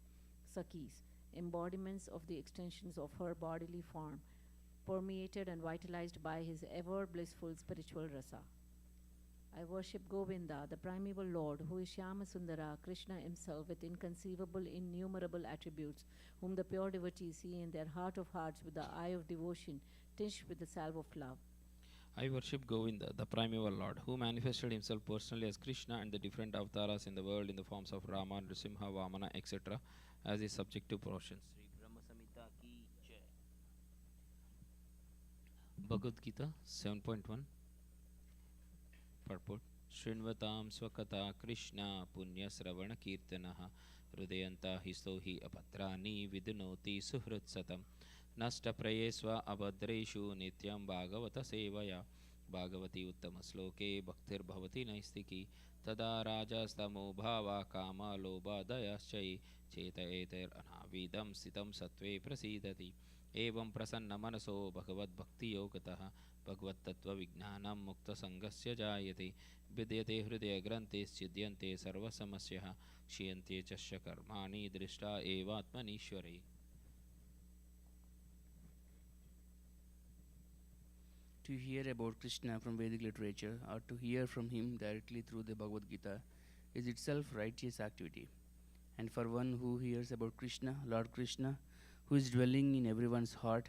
Sakis, embodiments of the extensions of her bodily form, permeated and vitalized by his ever blissful spiritual rasa. I worship Govinda, the primeval Lord, who is Shyama Sundara, Krishna himself, with inconceivable, innumerable attributes, whom the pure devotees see in their heart of hearts with the eye of devotion, tinged with the salve of love. I worship Govinda, the primeval Lord, who manifested himself personally as Krishna and the different avatars in the world in the forms of Rama, Nrsimha, Vamana, etc., as his subjective portions. Bhagavad Gita 7.1 Purport Shrinvatam Swakata Krishna Punya Sravana Kirtanaha Hrudayanta Histo Hi Apatrani Vidunoti Suhrit Satam Nasta Prayesva Abhadreshu Nityam Bhagavata Sevaya Bhagavati Uttama Sloke Bhaktir Bhavati Naistiki Tada Rajastamo Bhava Kama Lobha Dayaschai Cheta Eter Anavidam Sitam Satve Prasidati Evam Prasanna Manaso Bhagavad Bhakti Yogatah Bhagavad Tattva Vijnanam Mukta Sangasya Jayate Vidyate Hridaya Grante Siddhyante Sarva Samasyaha Shiyante Chasya Karmani Drishta Evatmanishware. To hear about Krishna from Vedic literature or to hear from him directly through the Bhagavad Gita is itself righteous activity. And for one who hears about Krishna, Lord Krishna, who is dwelling in everyone's heart,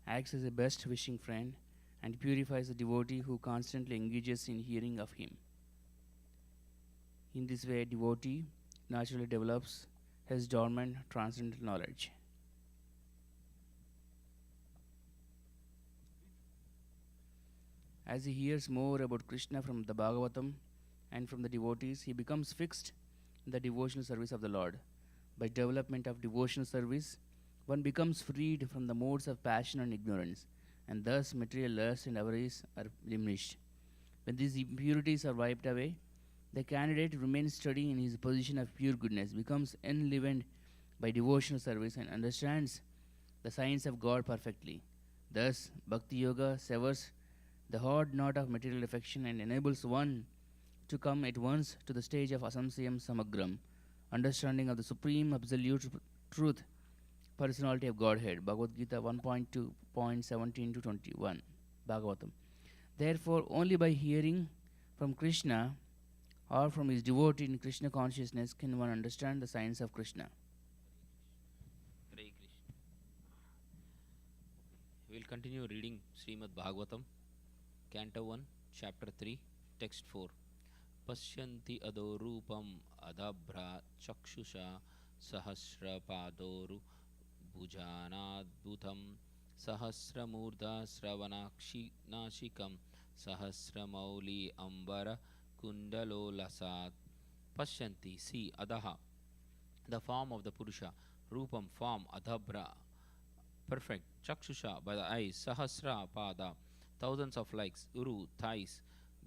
acts as a best wishing friend, and purifies the devotee who constantly engages in hearing of him. In this way, a devotee naturally develops his dormant transcendental knowledge. As he hears more about Krishna from the Bhagavatam and from the devotees, he becomes fixed in the devotional service of the Lord. By development of devotional service, one becomes freed from the modes of passion and ignorance, and thus material lust and avarice are diminished. When these impurities are wiped away, the candidate remains steady in his position of pure goodness, becomes enlivened by devotional service, and understands the science of God perfectly. Thus, Bhakti Yoga severs the hard knot of material affection and enables one to come at once to the stage of asamsayam samagram, understanding of the supreme absolute truth, personality of Godhead. Bhagavad Gita 1.2.17 to 21. Bhagavatam. Therefore, only by hearing from Krishna or from his devotee in Krishna consciousness can one understand the science of Krishna. Hare Krishna. We will continue reading Srimad Bhagavatam, Canto 1, Chapter 3, Text 4. Pashyanti adorupam adabhra chakshusha sahasra padoru bhujanadbhutam sahasramurdha sravanakshi nashikam sahasramauli ambara kundalo lasat. Pashyanti, see, adaha, the form of the Purusha, rupam, form, adabhra, perfect, chakshusha, by the eyes, sahasra pada, thousands of legs, uru, thighs,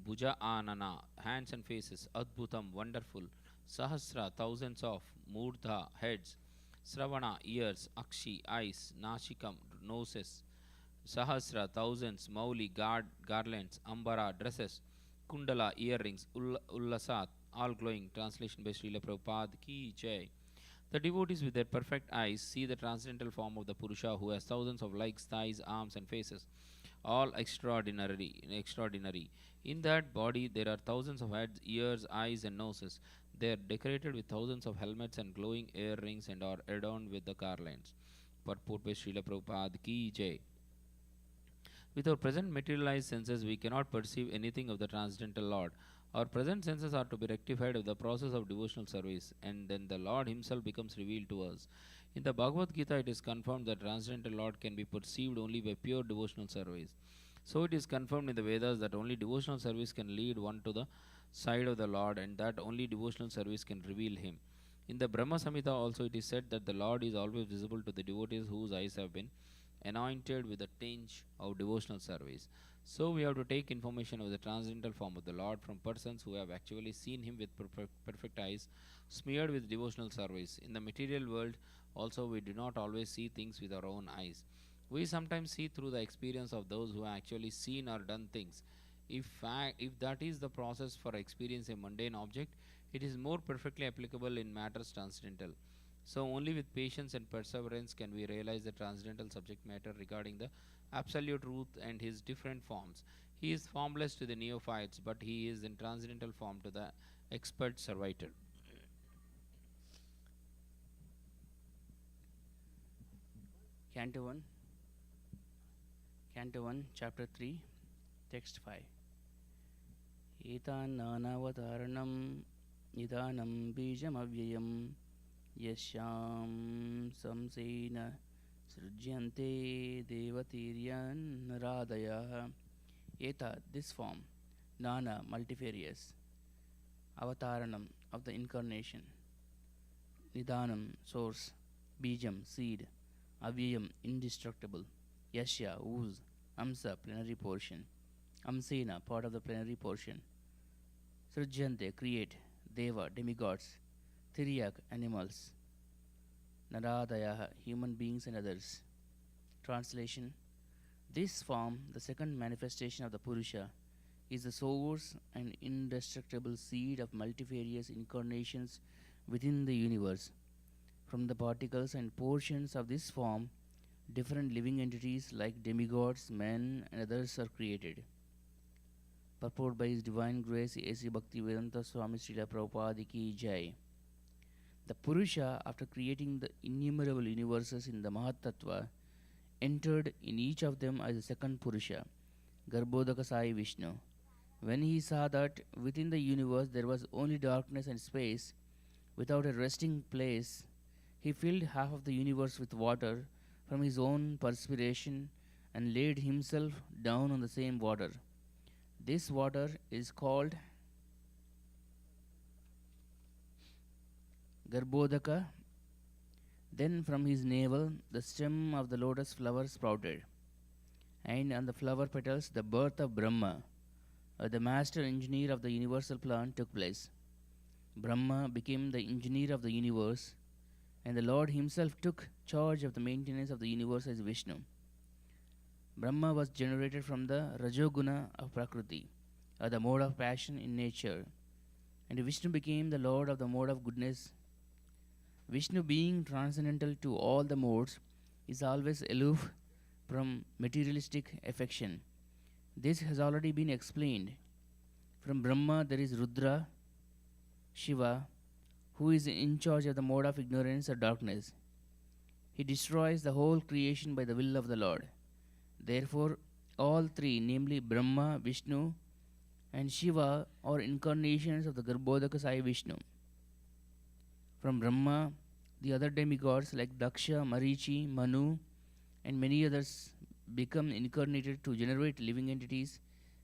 bhuja anana, hands and faces, adbhutam, wonderful, Sahasra, thousands of. Murdha, heads. Sravana, ears. Akshi, eyes. Nashikam, noses. Sahasra, thousands. Mauli, garlands. Ambara, dresses. Kundala, earrings. Ullasat, all glowing. Translation by Srila Prabhupada Ki Jai. The devotees with their perfect eyes see the transcendental form of the Purusha who has thousands of legs, thighs, arms, and faces, all extraordinary. In that body there are thousands of heads, ears, eyes, and noses. They are decorated with thousands of helmets and glowing earrings and are adorned with the garlands. Purport by Srila Prabhupada Ki Jai. With our present materialized senses, we cannot perceive anything of the transcendental Lord. Our present senses are to be rectified with the process of devotional service, and then the Lord Himself becomes revealed to us. In the Bhagavad Gita, it is confirmed that transcendental Lord can be perceived only by pure devotional service. So it is confirmed in the Vedas that only devotional service can lead one to the side of the Lord, and that only devotional service can reveal Him. In the Brahma Samhita also it is said that the Lord is always visible to the devotees whose eyes have been anointed with a tinge of devotional service. So we have to take information of the transcendental form of the Lord from persons who have actually seen Him with perfect eyes, smeared with devotional service. In the material world, also, we do not always see things with our own eyes. We sometimes see through the experience of those who have actually seen or done things. If that is the process for experiencing a mundane object, it is more perfectly applicable in matters transcendental. So, only with patience and perseverance can we realize the transcendental subject matter regarding the absolute truth and his different forms. He is formless to the neophytes, but he is in transcendental form to the expert servitor. Canto 1, Chapter 3, Text 5. Etan nanavataranam nidanam bijam avyayam yasyam samsena srujyante devatiryan naradaya. Eta, this form, nana, multifarious, avataranam, of the incarnation, nidanam, source, bijam, seed, avyayam, indestructible, yashya, ooze, amsa, plenary portion, amsena, part of the plenary portion, srujyante, create, deva, demigods, tiryak, animals, naradaya, human beings and others. Translation: this form, the second manifestation of the Purusha, is the source and indestructible seed of multifarious incarnations within the universe. From the particles and portions of this form, different living entities like demigods, men, and others are created. Purport by His Divine Grace A.C. Bhaktivedanta Swami Srila Prabhupada Ki Jai. The Purusha, after creating the innumerable universes in the Mahatattva, entered in each of them as a second Purusha, Garbhodaka Sai Vishnu. When he saw that within the universe there was only darkness and space, without a resting place, he filled half of the universe with water from his own perspiration and laid himself down on the same water. This water is called Garbhodaka. Then from his navel the stem of the lotus flower sprouted, and on the flower petals the birth of Brahma, the master engineer of the universal plan, took place. Brahma became the engineer of the universe, and the Lord Himself took charge of the maintenance of the universe as Vishnu. Brahma was generated from the Rajoguna of Prakriti, or the mode of passion in nature, and Vishnu became the Lord of the mode of goodness. Vishnu, being transcendental to all the modes, is always aloof from materialistic affection. This has already been explained. From Brahma there is Rudra, Shiva, who is in charge of the mode of ignorance or darkness. He destroys the whole creation by the will of the Lord. Therefore, all three, namely Brahma, Vishnu, and Shiva, are incarnations of the Garbhodaka Sai Vishnu. From Brahma, the other demigods like Daksha, Marichi, Manu, and many others become incarnated to generate living entities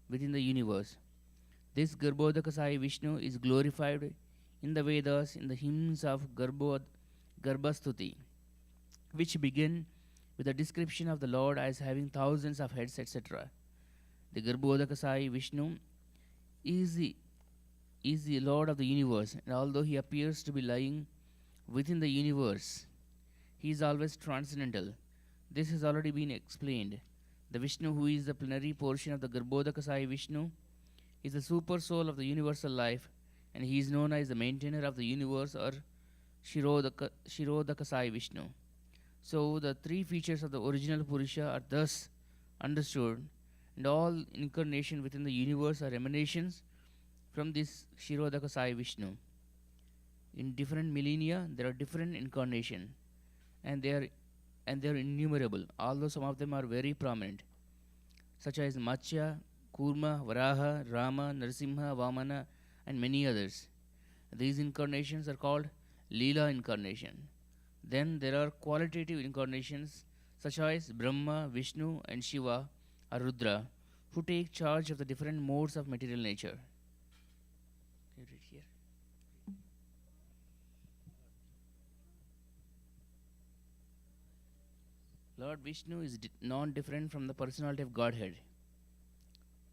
within the universe. This Garbhodaka Sai Vishnu is glorified in the Vedas in the hymns of Garbhastuti, which begin with a description of the Lord as having thousands of heads, etc. The Garbhodaka Sai Vishnu is the is the Lord of the universe, and although he appears to be lying within the universe, he is always transcendental. This has already been explained. The Vishnu, who is the plenary portion of the Garbhodakasai Vishnu, is the super soul of the universal life, and he is known as the maintainer of the universe or Shirodakasai Vishnu. So the three features of the original Purusha are thus understood, and all incarnation within the universe are emanations from this Shirodakasai Vishnu. In different millennia, there are different incarnations, and they are innumerable, although some of them are very prominent, such as Matsya, Kurma, Varaha, Rama, Narasimha, Vamana, and many others. These incarnations are called Leela incarnation. Then there are qualitative incarnations such as Brahma, Vishnu, and Shiva or Rudra, who take charge of the different modes of material nature. Can you read here? Lord Vishnu is non-different from the personality of Godhead.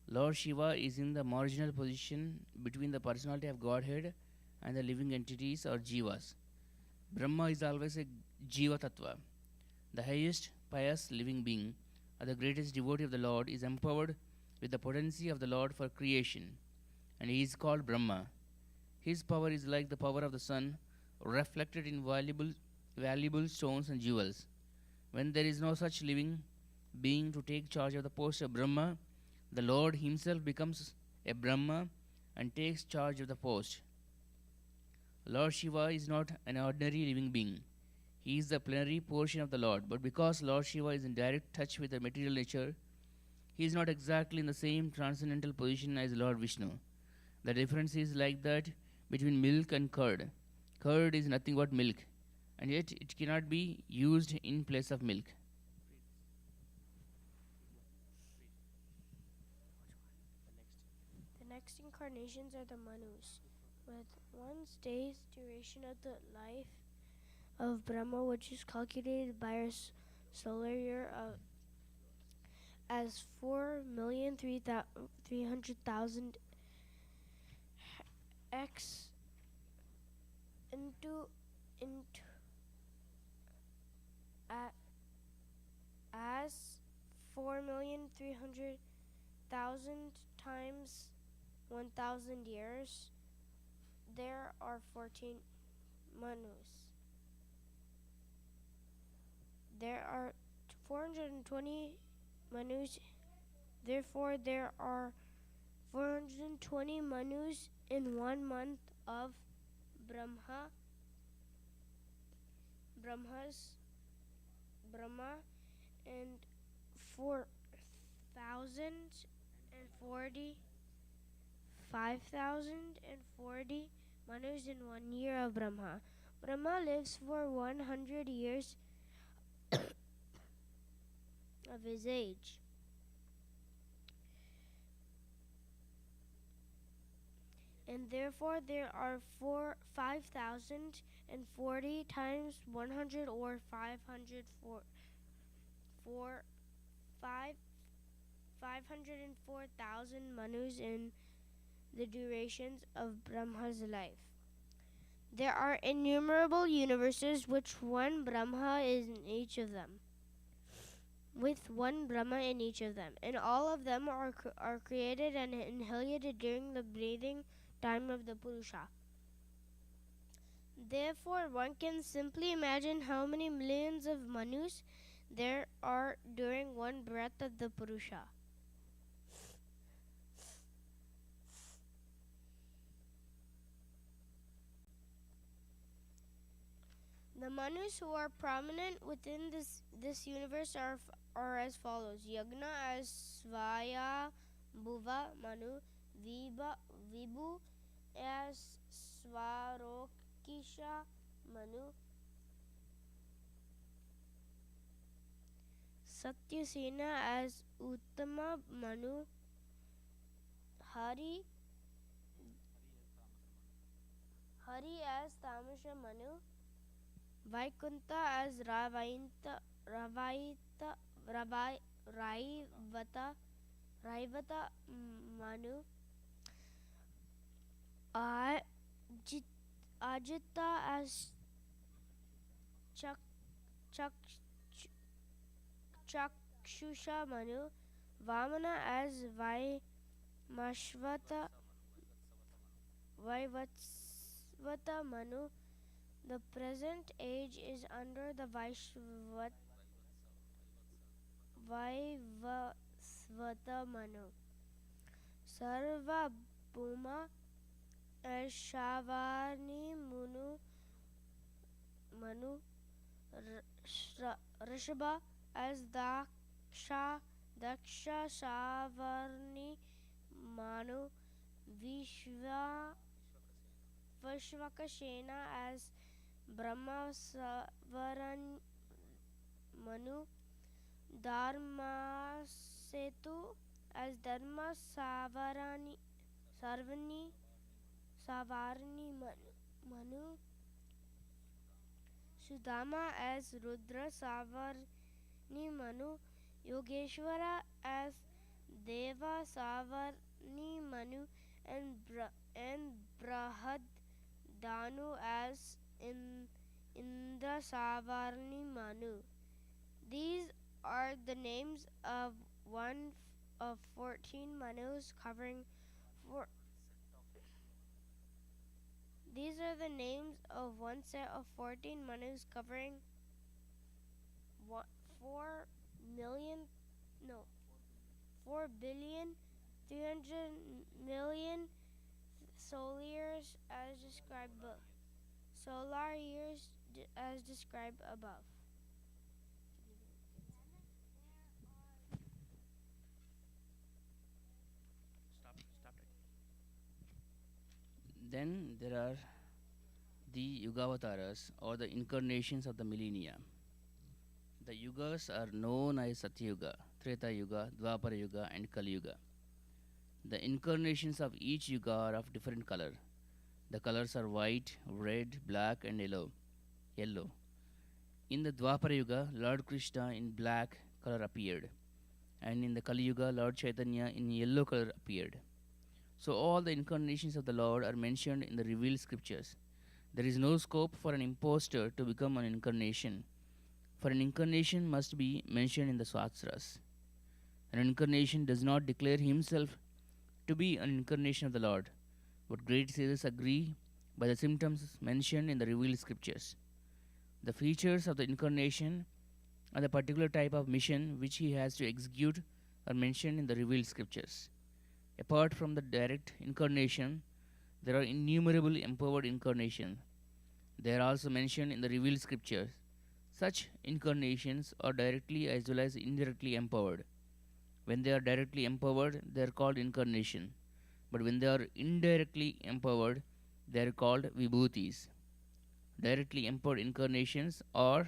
Lord Shiva is in the marginal position between the personality of Godhead and the living entities or jivas. Brahma is always a jiva tattva. The highest pious living being or the greatest devotee of the Lord is empowered with the potency of the Lord for creation, and he is called Brahma. His power is like the power of the sun, reflected in valuable stones and jewels. When there is no such living being to take charge of the post of Brahma, the Lord himself becomes a Brahma and takes charge of the post. Lord Shiva is not an ordinary living being. He is the plenary portion of the Lord, but because Lord Shiva is in direct touch with the material nature, he is not exactly in the same transcendental position as Lord Vishnu. The difference is like that between milk and curd. Curd is nothing but milk, and yet it cannot be used in place of milk. The next incarnations are the Manus, with 1 day's duration of the life of Brahma, which is calculated by our solar year as 4,300,000 x into as 4,300,000 times 1,000 years. There are 14 Manus. There are 420 Manus. Therefore, there are 420 Manus in 1 month of Brahma, and 5,040 Manus in 1 year of Brahma. Brahma lives for 100 years of his age. And therefore there are 5,040 times 100 or 504,000 Manus in the durations of Brahma's life. There are innumerable universes with one Brahma in each of them. And all of them are created and annihilated during the breathing time of the Purusha. Therefore, one can simply imagine how many millions of Manus there are during one breath of the Purusha. The Manus who are prominent within this universe are as follows: Yagna as Svaya Bhuva Manu, Vibhu as Svarokisha Manu, Satyasena as Uttama Manu, Hari as Tamasha Manu, Vaikunta as Raivata Manu, Ajita as Chak Chak Chakshusha Manu, Vamana as Mashvata Vaivatsvata Manu. The present age is under the Vaivasvata Manu. Sarva Bhuma as Shavarni Manu. Rishabha as Daksha Savarni Manu. Vishvakasena as Brahma Savaran Manu. Dharma Setu as Dharma Savarni Manu. Sudama as Rudra Savarni Manu. Yogeshwara as Deva Savarni Manu, and Brahad Danu as Indra Savarni Manu. These are the names of one of 14 Manus covering four. These are the names of one set of 14 Manus covering 4,300,000,000 solar years as described above. Then there are the Yugavataras, or the incarnations of the millennia. The Yugas are known as Satyuga, Treta Yuga, Dwapara Yuga, and Kali Yuga. The incarnations of each Yuga are of different color. The colors are white, red, black, and yellow. In the Dwapara Yuga, Lord Krishna in black color appeared, and in the Kali Yuga, Lord Chaitanya in yellow color appeared. So all the incarnations of the Lord are mentioned in the revealed scriptures. There is no scope for an impostor to become an incarnation, for an incarnation must be mentioned in the Swastras. An incarnation does not declare himself to be an incarnation of the Lord, but great sages agree by the symptoms mentioned in the revealed scriptures. The features of the incarnation and the particular type of mission which he has to execute are mentioned in the revealed scriptures. Apart from the direct incarnation, there are innumerable empowered incarnations. They are also mentioned in the revealed scriptures. Such incarnations are directly as well as indirectly empowered. When they are directly empowered, they are called incarnation. But when they are indirectly empowered, they are called vibhutis. Directly empowered incarnations are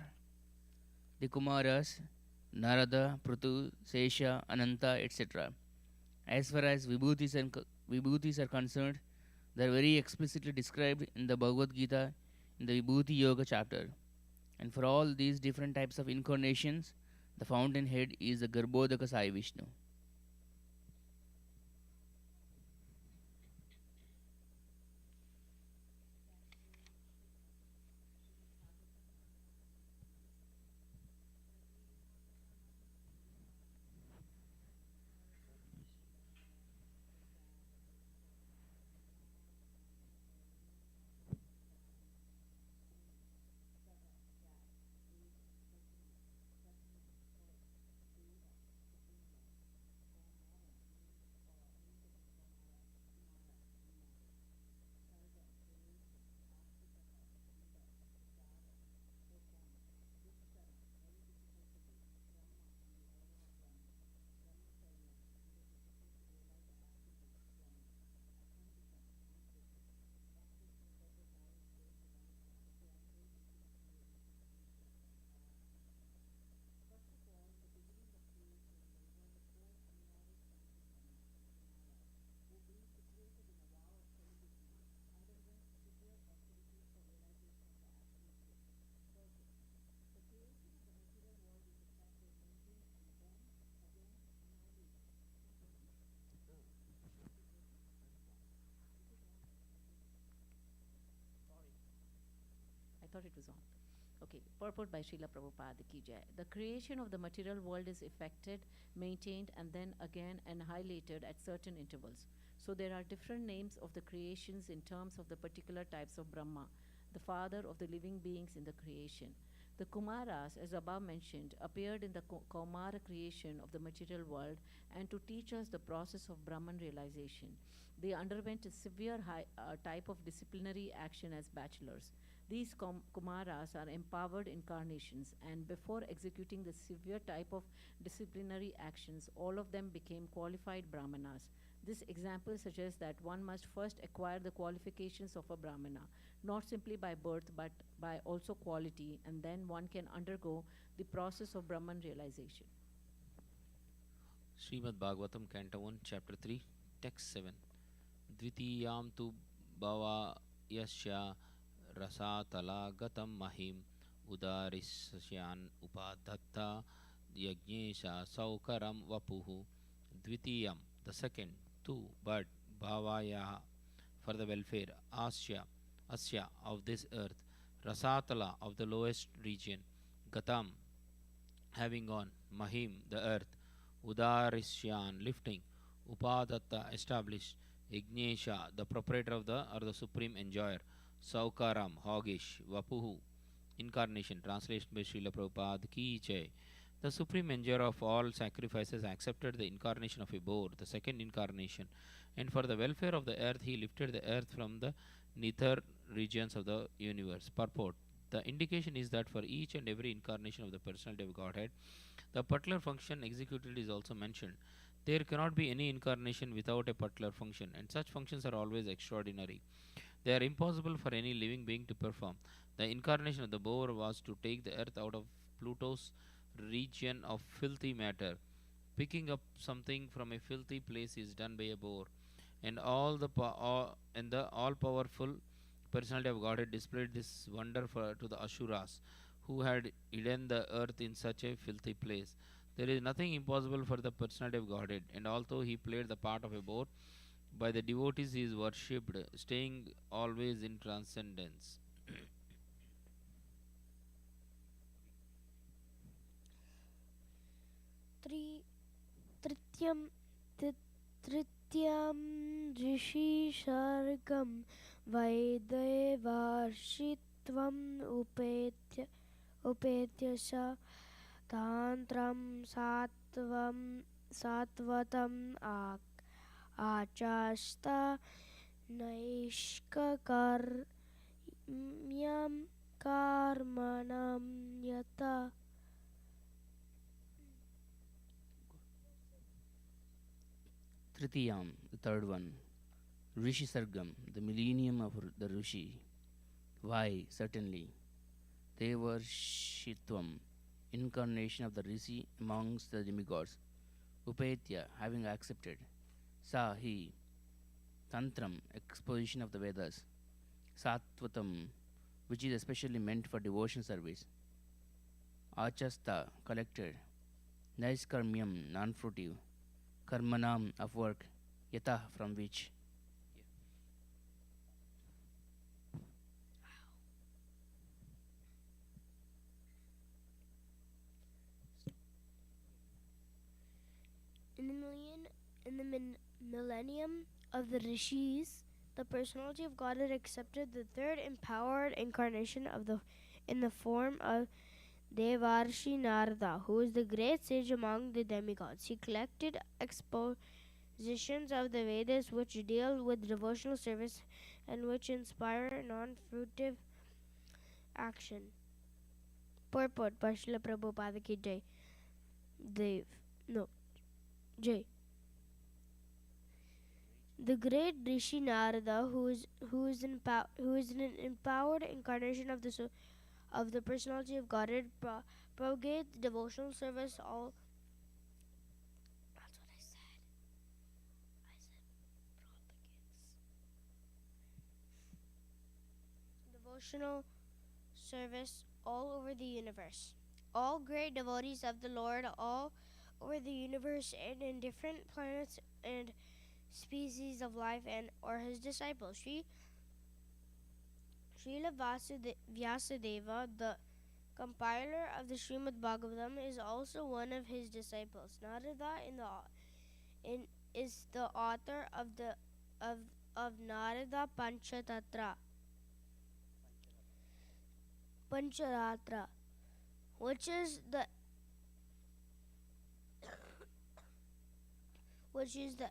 the Kumaras, Narada, Prutu, Sesha, Ananta, etc. As far as vibhutis are concerned, they are very explicitly described in the Bhagavad Gita in the Vibhuti Yoga chapter. And for all these different types of incarnations, the fountainhead is the Garbhodaka Sai Vishnu. thought it was on. Okay, purport by Srila Prabhupada Ki Jai. The creation of the material world is effected, maintained, and then again annihilated at certain intervals. So there are different names of the creations in terms of the particular types of Brahma, the father of the living beings in the creation. The Kumaras, as above mentioned, appeared in the Kaumara creation of the material world and to teach us the process of Brahman realization. They underwent a severe type of disciplinary action as bachelors. These Kumaras are empowered incarnations, and before executing the severe type of disciplinary actions, all of them became qualified Brahmanas. This example suggests that one must first acquire the qualifications of a Brahmana, not simply by birth but by also quality, and then one can undergo the process of Brahman realization. Srimad Bhagavatam, Canto 1, Chapter 3, Text 7. Dvitiyam tu bhava yasya rasatala gatam mahim udarisyan upadhatta yajnesha saukaram vapuhu. Dvitiyam, the second, tu, but, bhavaya, for the welfare, asya, of this earth, rasatala, of the lowest region, gatam, having gone, mahim, the earth, udarisyan, lifting, upadatta, established, ignesha, the proprietor of the or the supreme enjoyer, saukaram, hoggish, vapuhu, incarnation. Translation by Srila Prabhupada Ki Jai. The supreme enjoyer of all sacrifices accepted the incarnation of a boar, the second incarnation, and for the welfare of the earth he lifted the earth from the nether regions of the universe. Purport. The indication is that for each and every incarnation of the personality of Godhead, the particular function executed is also mentioned. There cannot be any incarnation without a particular function, and such functions are always extraordinary. They are impossible for any living being to perform. The incarnation of the boar was to take the earth out of Pluto's region of filthy matter. Picking up something from a filthy place is done by a boar, and the all-powerful personality of Godhead displayed this wonder to the Asuras, who had hidden the earth in such a filthy place. There is nothing impossible for the personality of Godhead, and although he played the part of a boar, by the devotees he is worshipped, staying always in transcendence. Trityam Trityam Rishi Sargam Vaidevarshitvam Upetya Tantram Satvatam Achasta Naishkakarmyam Karmanam Yata. Tritiyam, the third one. Rishi Sargam, the millennium of the Rishi. Why? Certainly. Devarshitvam, incarnation of the Rishi amongst the demigods. Upetya, having accepted. Sa, he. Tantram, exposition of the Vedas. Satvatam, which is especially meant for devotion service. Achasta, collected. Naiskarmyam, non-fruitive. Karmanam, of work. Yata, from which. In the millennium of the Rishis, the personality of God had accepted the third empowered incarnation in the form of Devarshi Narada, who is the great sage among the demigods. He collected expositions of the Vedas which deal with devotional service and which inspire non-fruitive action. Purport by Srila Prabhupada Ki Jai. Jai. The great Rishi Narada, who is an empowered incarnation of the personality of Godhead, propagates devotional service all. That's what I said. Devotional service all over the universe. All great devotees of the Lord, all over the universe and in different planets and species of life, and or his disciples. Srila Vyasadeva, the compiler of the Srimad Bhagavatam, is also one of his disciples. Narada is the author of of Narada Pancharatra, which is the which is the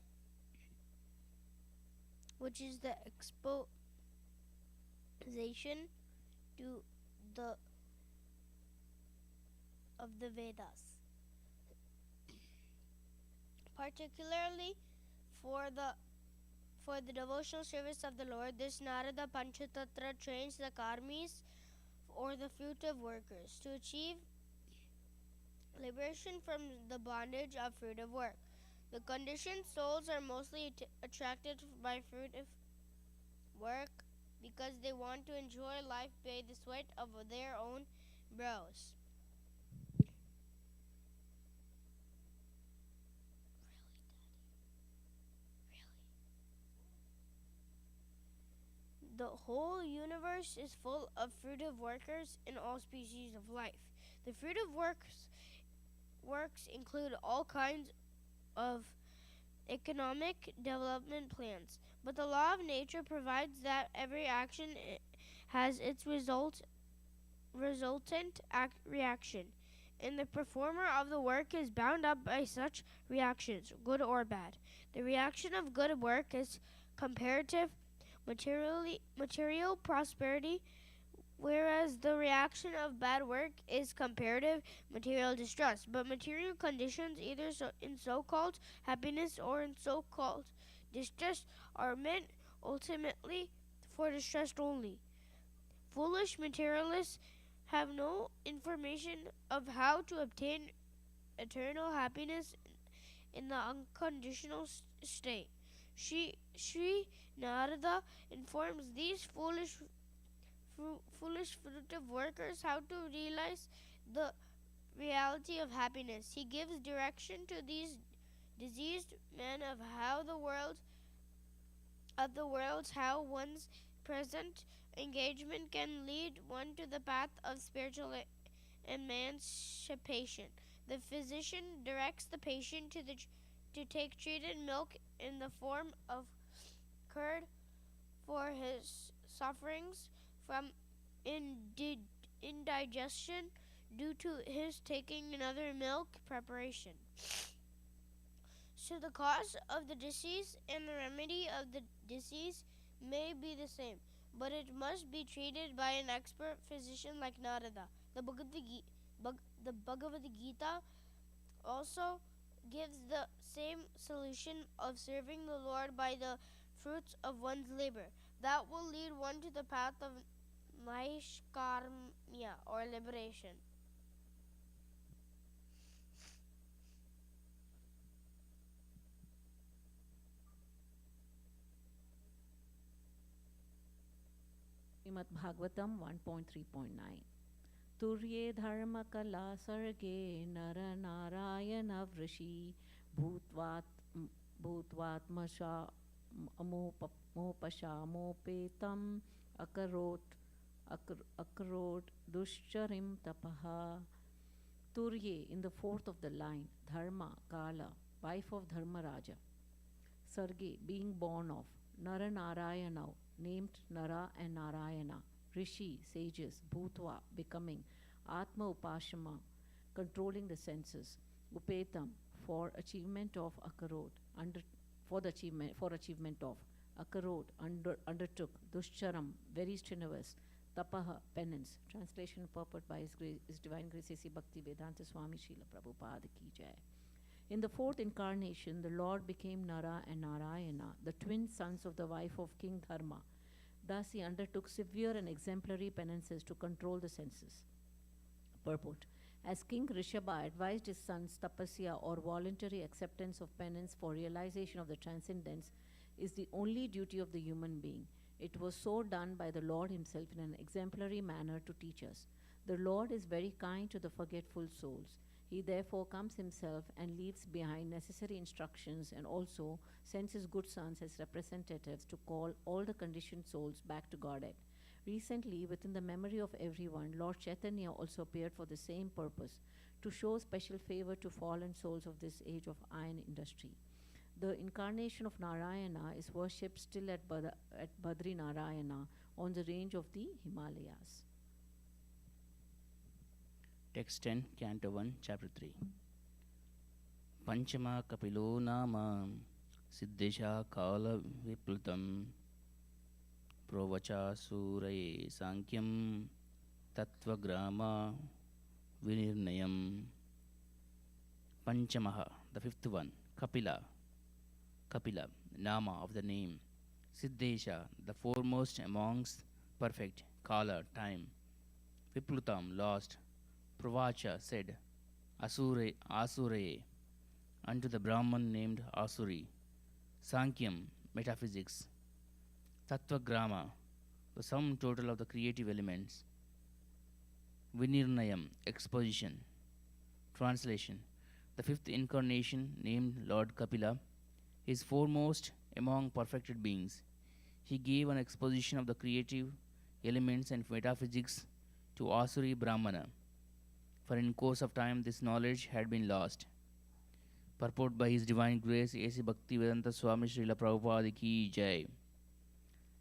which is the exposition to the of the Vedas, particularly for the devotional service of the Lord. This Narada Panchatattva trains the karmis, or the fruitive workers, to achieve liberation from the bondage of fruitive work. The conditioned souls are mostly attracted by fruitive work because they want to enjoy life by the sweat of their own brows. The whole universe is full of fruitive workers in all species of life. The fruitive works include all kinds of economic development plans, but the law of nature provides that every action has its resultant reaction, and the performer of the work is bound up by such reactions, good or bad. The reaction of good work is comparative material prosperity, whereas the reaction of bad work is comparative material distress. But material conditions, either in so-called happiness or in so-called distress, are meant ultimately for distress only. Foolish materialists have no information of how to obtain eternal happiness in the unconditional state. Sri Narada informs these foolish fruitive workers how to realize the reality of happiness. He gives direction to these diseased men of how how one's present engagement can lead one to the path of spiritual emancipation. The physician directs the patient to take treated milk in the form of curd for his sufferings from indigestion due to his taking another milk preparation. So the cause of the disease and the remedy of the disease may be the same, but it must be treated by an expert physician like Narada. The Bhagavad Gita also gives the same solution of serving the Lord by the fruits of one's labor. That will lead one to the path of Naishkarmya, or liberation. Srimad Bhagavatam 1.3.9. Turye dharma kala sarge nara narayana vrishi bhutvatmasha mopashamopetam akarot duscharim tapaha. Turye, in the fourth of the line, Dharma, Kala, wife of Dharmaraja. Sarge, being born of. Nara Narayana, named Nara and Narayana. Rishi, sages. Bhutva, becoming. Atma Upashama, controlling the senses. Upetam, for achievement of Akarot, for achievement of. Akarot, undertook. Duscharam, very strenuous. Tapaha, penance. Translation purport by His Divine Grace A.C. Bhakti Vedanta Swami Srila Prabhupada Ki Jai. In the fourth incarnation, the Lord became Nara and Narayana, the twin sons of the wife of King Dharma. Thus he undertook severe and exemplary penances to control the senses. Purport. As King Rishabha advised his sons, tapasya, or voluntary acceptance of penance for realization of the transcendence, is the only duty of the human being. It was so done by the Lord himself in an exemplary manner to teach us. The Lord is very kind to the forgetful souls. He therefore comes himself and leaves behind necessary instructions, and also sends his good sons as representatives to call all the conditioned souls back to Godhead. Recently, within the memory of everyone, Lord Chaitanya also appeared for the same purpose, to show special favor to fallen souls of this age of iron industry. The incarnation of Narayana is worshipped still at Badri Narayana on the range of the Himalayas. Text 10, Canto 1, Chapter 3. Panchama Kapilo Nama Siddesha Kala Viplutam Provacha Suraye Sankyam Tattvagrama Vinirnayam. Panchamaha, the fifth one. Kapila, Nama of the name. Siddesha, the foremost amongst perfect. Kala, time. Viplutam, lost. Pravacha, said. Asure, unto the Brahman named Asuri. Sankyam, metaphysics. Tattvagrama, the sum total of the creative elements. Vinirnayam, exposition. Translation. The fifth incarnation, named Lord Kapila, is foremost among perfected beings. He gave an exposition of the creative elements and metaphysics to Asuri Brahmana, for in course of time this knowledge had been lost. Purport by His Divine Grace A.C. Bhaktivedanta Swami Srila Prabhupada Ki Jai.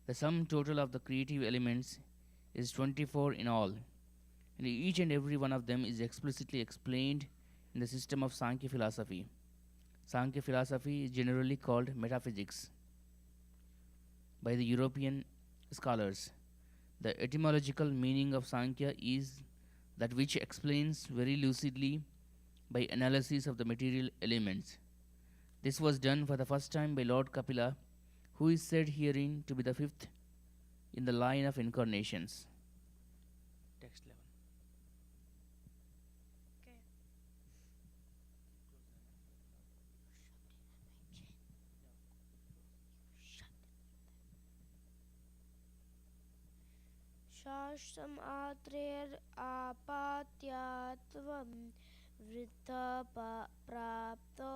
The sum total of the creative elements is 24 in all, and each and every one of them is explicitly explained in the system of Sankhya philosophy. Sankhya philosophy is generally called metaphysics by the European scholars. The etymological meaning of Sankhya is that which explains very lucidly by analysis of the material elements. This was done for the first time by Lord Kapila, who is said herein to be the fifth in the line of incarnations. Text 11. Shashtam atrer apatyatvam vrita prapto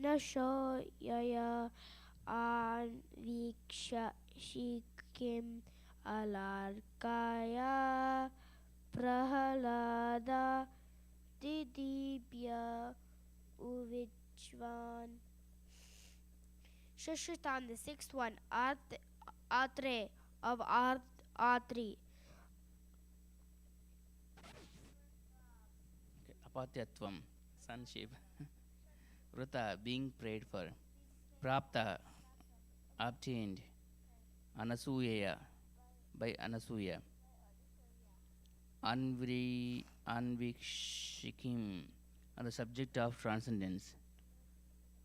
nashoyaya anviksha shikim alarkaya prahalada didibya uvichvan. Shashatan, the sixth one, Atre of Atri. Apatyatvam, sonship. Vrata, being prayed for. Prapta, obtained. Anasuyaya, by Anasuya. Anvikshikim, on the subject of transcendence.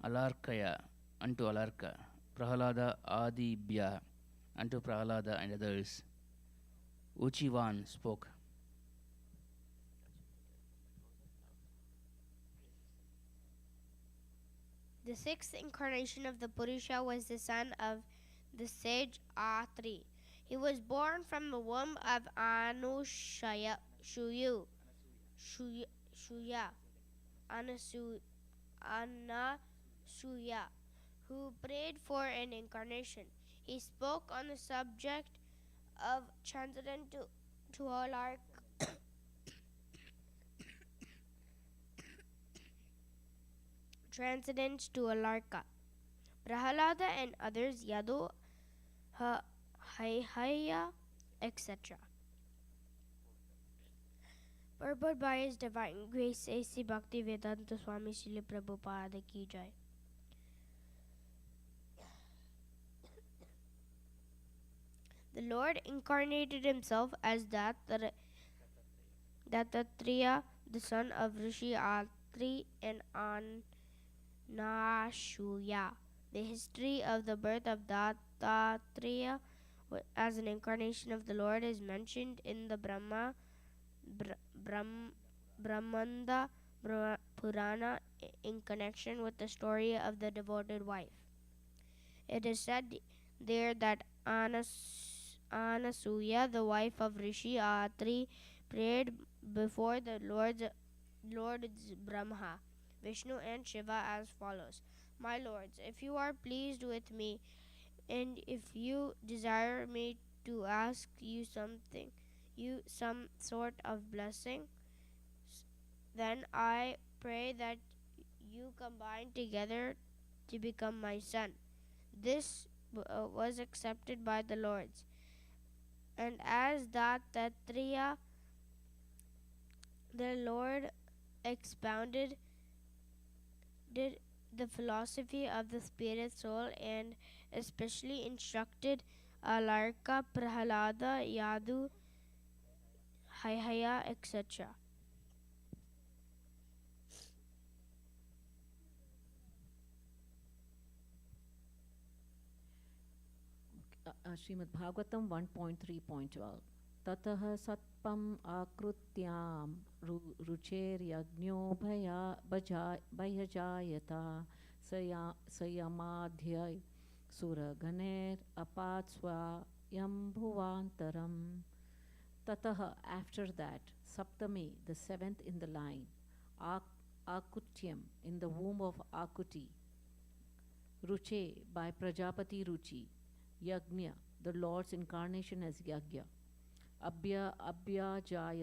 Alarkaya, unto Alarka. Prahalada Adibhya, unto Prahalada and others. Uchivan spoke. The sixth incarnation of the Purusha was the son of the sage Atri. He was born from the womb of Anasuya, who prayed for an incarnation. He spoke on the subject of transcendent to Alarka. Transcendence to Alarka. Prahalada and others, Yadu, Haihaya, etc. Purport by His Divine Grace A.C. Bhaktivedanta Swami Srila Prabhupada Ki Jai. The Lord incarnated Himself as Dattatreya, the son of Rishi Atri and Anashuya. The history of the birth of Dattatreya as an incarnation of the Lord is mentioned in the Brahmanda Purana in connection with the story of the devoted wife. It is said there that Anasuya, the wife of Rishi Atri, prayed before the Lords Brahma, Vishnu and Shiva as follows. My lords, if you are pleased with me, and if you desire me to ask you something, some sort of blessing. Then I pray that you combine together to become my son. This was accepted by the Lords. And as Dattatreya, the Lord expounded the philosophy of the spirit soul and especially instructed Alarka, Prahalada, Yadu, Haihaya, etc. Srimad Bhagavatam 1.3.12 Tatah satpam akrutyam rucher yagnyo bhayajayata sayamadhyay suraganer apatsva yambhuvantaram. Tataha, after that, Saptami, the seventh in the line, Akutyam, in the womb of Akuti, Ruche, by Prajapati Ruchi, Yagnya, the Lord's incarnation as Yagya, Abhyajayata,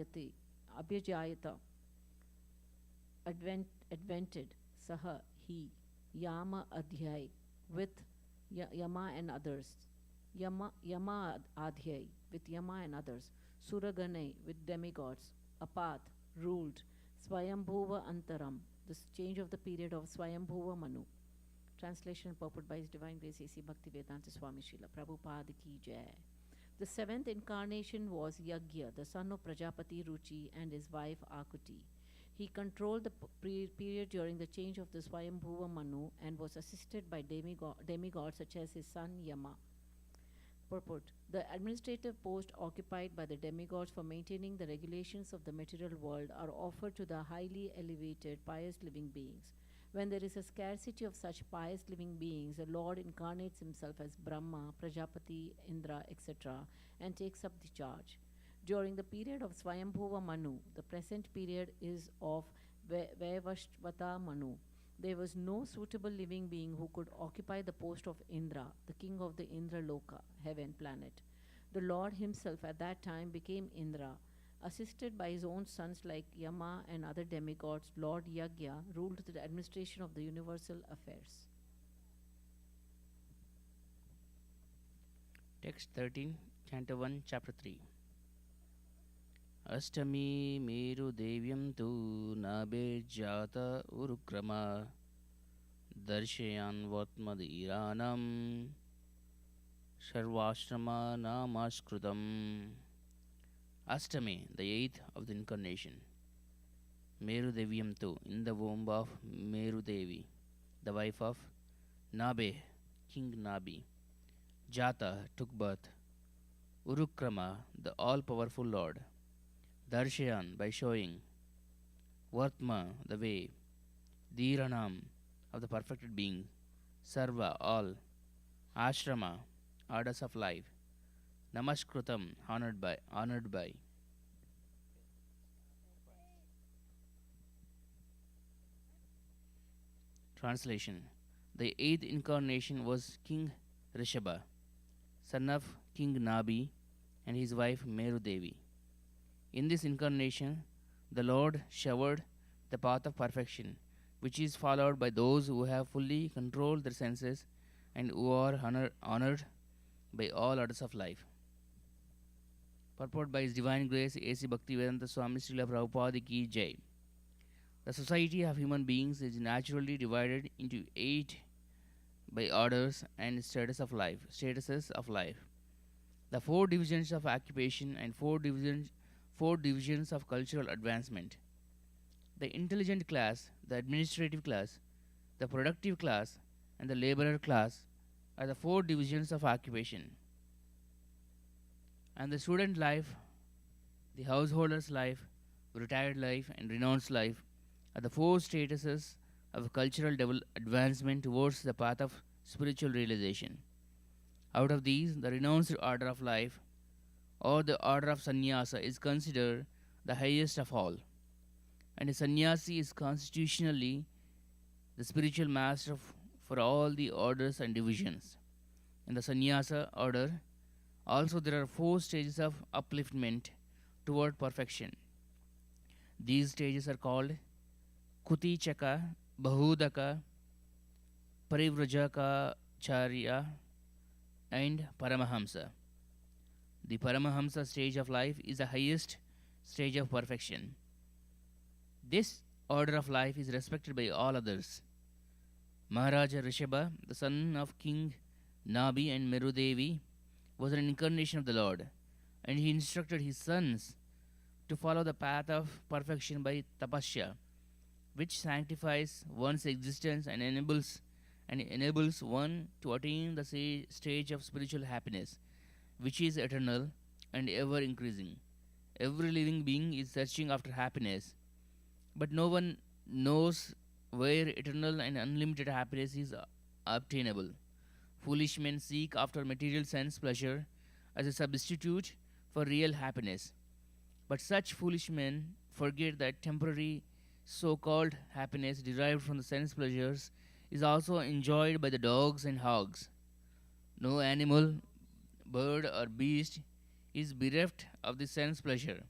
advented, Saha, he, Yama Adhyay, with Yama and others, Yama Adhyay, with Yama and others, Suragane, with demigods, Apat, ruled, Swayambhuva Antaram, the change of the period of Swayambhuva Manu. Translation and purport by His Divine Grace A.C. Bhaktivedanta Swami Srila Prabhupada Ki Jai. The seventh incarnation was Yagya, the son of Prajapati Ruchi and his wife Akuti. He controlled the period during the change of the Swayambhuva Manu and was assisted by demigods such as his son Yama. Purport: the administrative post occupied by the demigods for maintaining the regulations of the material world are offered to the highly elevated, pious living beings. When there is a scarcity of such pious living beings, the Lord incarnates himself as Brahma, Prajapati, Indra, etc., and takes up the charge. During the period of Swayambhuva Manu, the present period is of Vaivashvata Manu. There was no suitable living being who could occupy the post of Indra, the king of the Indra Loka, heaven planet. The Lord himself at that time became Indra. Assisted by his own sons like Yama and other demigods, Lord Yagya ruled the administration of the universal affairs. Text 13, Canto 1, Chapter 3. Ashtami Meru Devyam tu Nabejata Urukrama Darshayan Vatmadiranam Sharvashrama Namaskrutam. Ashtami, the eighth of the incarnation. Meru Devyam tu, in the womb of Meru Devi, the wife of Nabe, King Nabi. Jata took birth. Urukrama, the all-powerful Lord. Darshayan, by showing. Vartma, the way. Dhiranam, of the perfected being. Sarva, all. Ashrama, orders of life. Namaskrutam, honored by. Translation: the eighth incarnation was King Rishabha, son of King Nabi, and his wife Meru Devi. In this incarnation, the Lord showered the path of perfection, which is followed by those who have fully controlled their senses and who are honored by all orders of life. Purport by His Divine Grace A.C. Bhaktivedanta Swami Srila Prabhupada Ki Jai. The society of human beings is naturally divided into 8 by orders and statuses of life. The 4 divisions of occupation and 4 divisions of cultural advancement. The intelligent class, the administrative class, the productive class, and the laborer class are the 4 divisions of occupation. And the student life, the householder's life, retired life, and renounced life are the 4 statuses of cultural advancement towards the path of spiritual realization. Out of these, the renounced order of life, or the order of sannyasa, is considered the highest of all. And a sannyasi is constitutionally the spiritual master for all the orders and divisions. In the sannyasa order, Also, there are four stages of upliftment toward perfection. These stages are called Kutichaka, Bahudaka, Parivrajaka Charya, and Paramahamsa. The Paramahamsa stage of life is the highest stage of perfection. This order of life is respected by all others. Maharaja Rishabha, the son of King Nabi and Merudevi, was an incarnation of the Lord, and he instructed his sons to follow the path of perfection by tapasya, which sanctifies one's existence and enables one to attain the stage of spiritual happiness, which is eternal and ever increasing. Every living being is searching after happiness, but no one knows where eternal and unlimited happiness is obtainable. Foolish men seek after material sense pleasure as a substitute for real happiness. But such foolish men forget that temporary so called happiness derived from the sense pleasures is also enjoyed by the dogs and hogs. No animal, bird, or beast is bereft of the sense pleasure.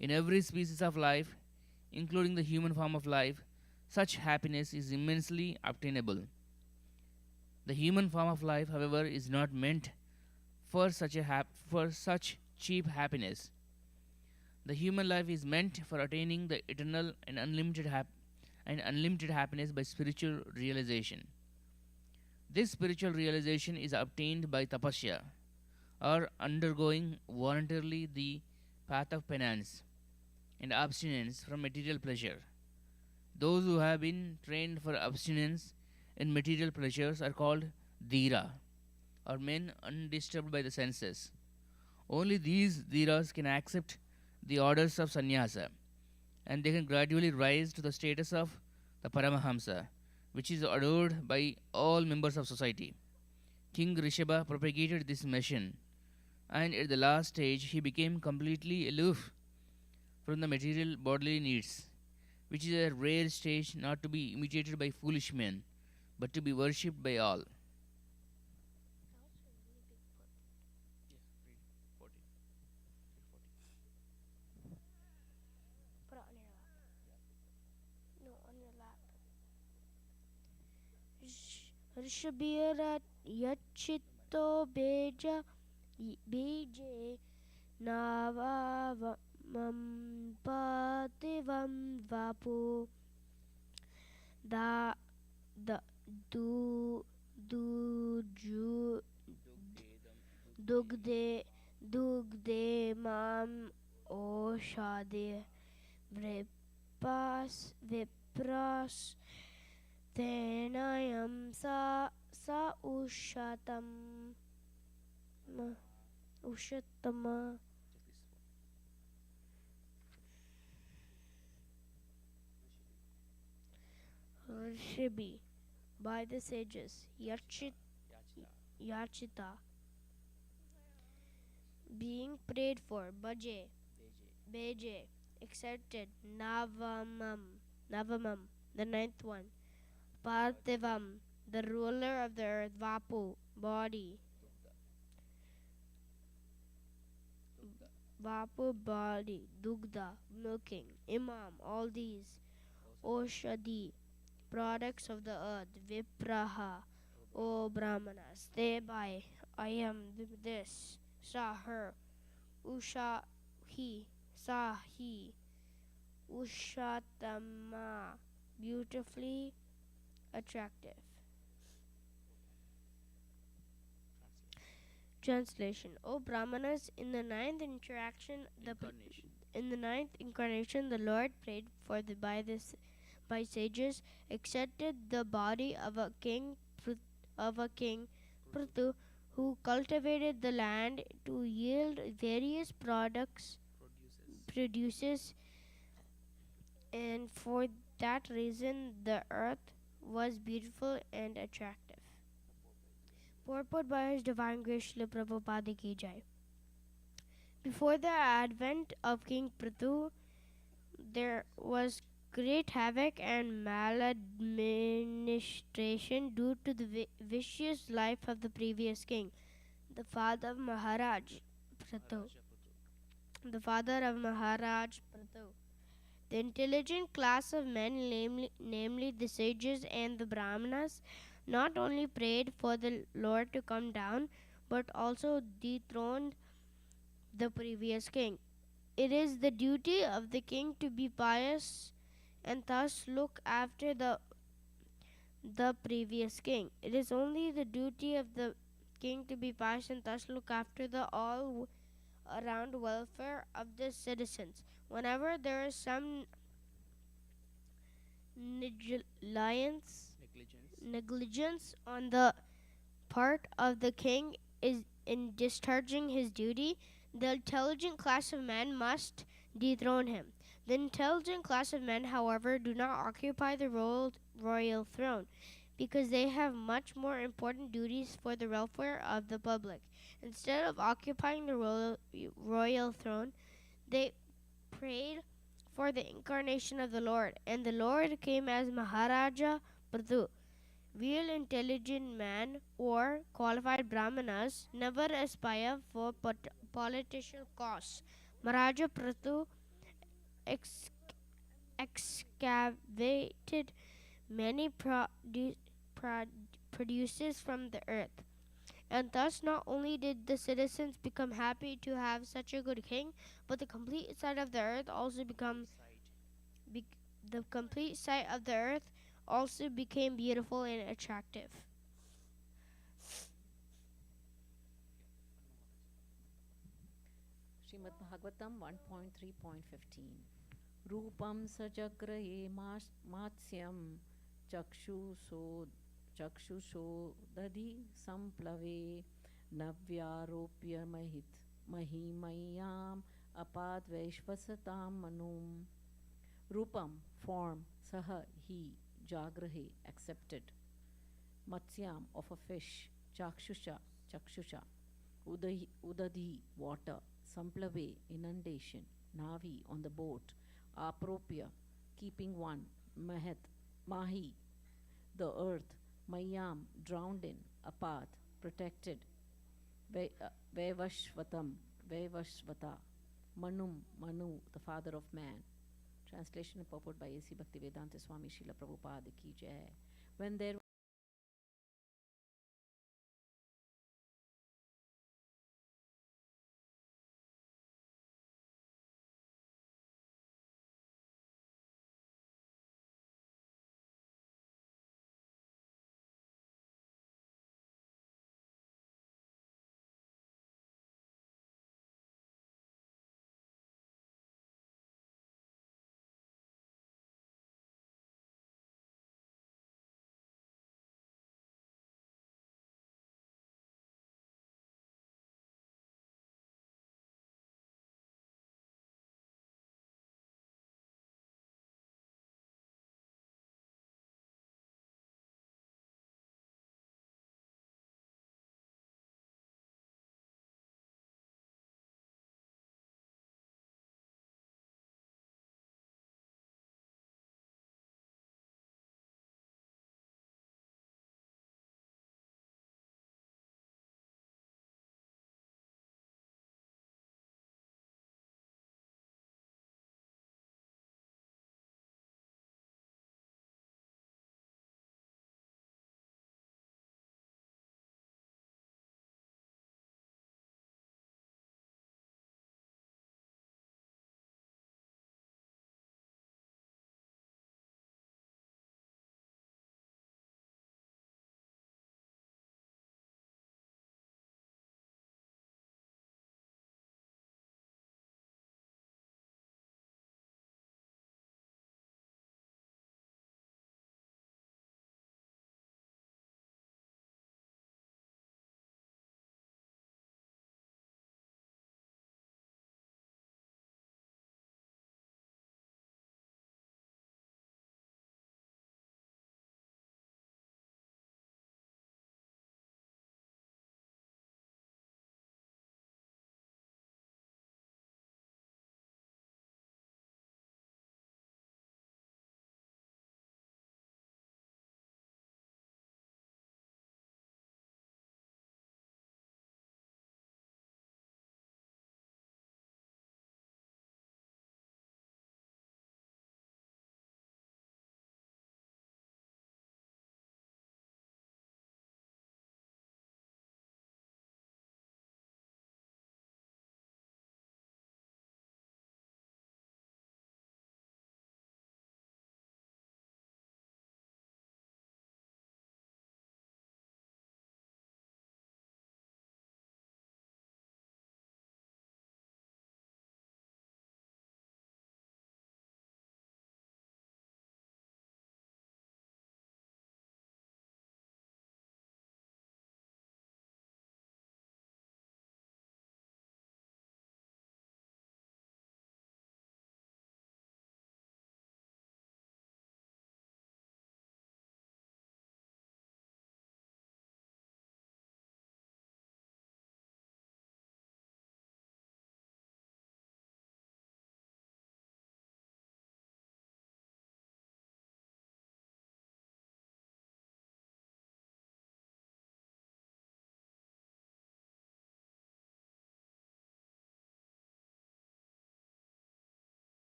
In every species of life, including the human form of life, such happiness is immensely obtainable. The human form of life, however, is not meant for such cheap happiness. The human life is meant for attaining the eternal and unlimited happiness by spiritual realization. This spiritual realization is obtained by tapasya, or undergoing voluntarily the path of penance and abstinence from material pleasure. Those who have been trained for abstinence in material pleasures are called dhira, or men undisturbed by the senses. Only these dhiras can accept the orders of sannyasa, and they can gradually rise to the status of the Paramahamsa, which is adored by all members of society. King Rishabha propagated this mission, and at the last stage he became completely aloof from the material bodily needs, which is a rare stage not to be imitated by foolish men, but to be worshipped by all. Put it on your lap. No, on your lap. Rishabhira yachito beje navavamam pativam vapu da da du ju dugde mam oshade vipras tenayam sa ushatama Rishibi by the sages Yachita being prayed for Beje accepted Navamam the ninth one Parthivam the ruler of the earth Vapu body Dugda milking Imam all these Oshadi products of the earth Vipraha O Brahmanas thereby I am this Sa her he Ushatama beautifully attractive. Translation: O Brahmanas, in the ninth incarnation, the Lord prayed for by sages, accepted the body of a king Prithu, who cultivated the land to yield various produces, and for that reason the earth was beautiful and attractive. Purport by His Divine Grace Srila Prabhupada Ki Jai. Before the advent of King Prithu, there was great havoc and maladministration due to the vicious life of the previous king. the father of Maharaj Prathu. The father of Maharaj Prathu. The intelligent class of men, namely the sages and the Brahmanas, not only prayed for the Lord to come down, but also dethroned the previous king. It is the duty of the king to be pious and thus look after the previous king. It is only the duty of the king to be pious and thus look after the all around welfare of the citizens. Whenever there is some negligence on the part of the king is in discharging his duty, the intelligent class of men must dethrone him. The intelligent class of men, however, do not occupy the royal throne because they have much more important duties for the welfare of the public. Instead of occupying the royal throne, they prayed for the incarnation of the Lord, and the Lord came as Maharaja Prathu. Real intelligent men or qualified brahmanas never aspire for political cause. Maharaja Prathu excavated many produces from the earth. And thus, not only did the citizens become happy to have such a good king, but the complete sight of the earth also the complete sight of the earth also became beautiful and attractive. Srimad Bhagavatam 1.3.15 Rupam sajagraye matsyam chakshusho dadi samplave navyaropya mahimayam apadvaishvasatam manum Rupam, form, saha, he, jagrahe, accepted. Matsyam, of a fish, chakshusha, udadhi, water, samplave, inundation, navi, on the boat, apropya, keeping one, mahi, the earth, mayam, drowned in, apat, protected, vevashvata, manu, the father of man. Translation and purport by A.C. Bhaktivedanta Swami Srila Prabhupada Ki Jai. When there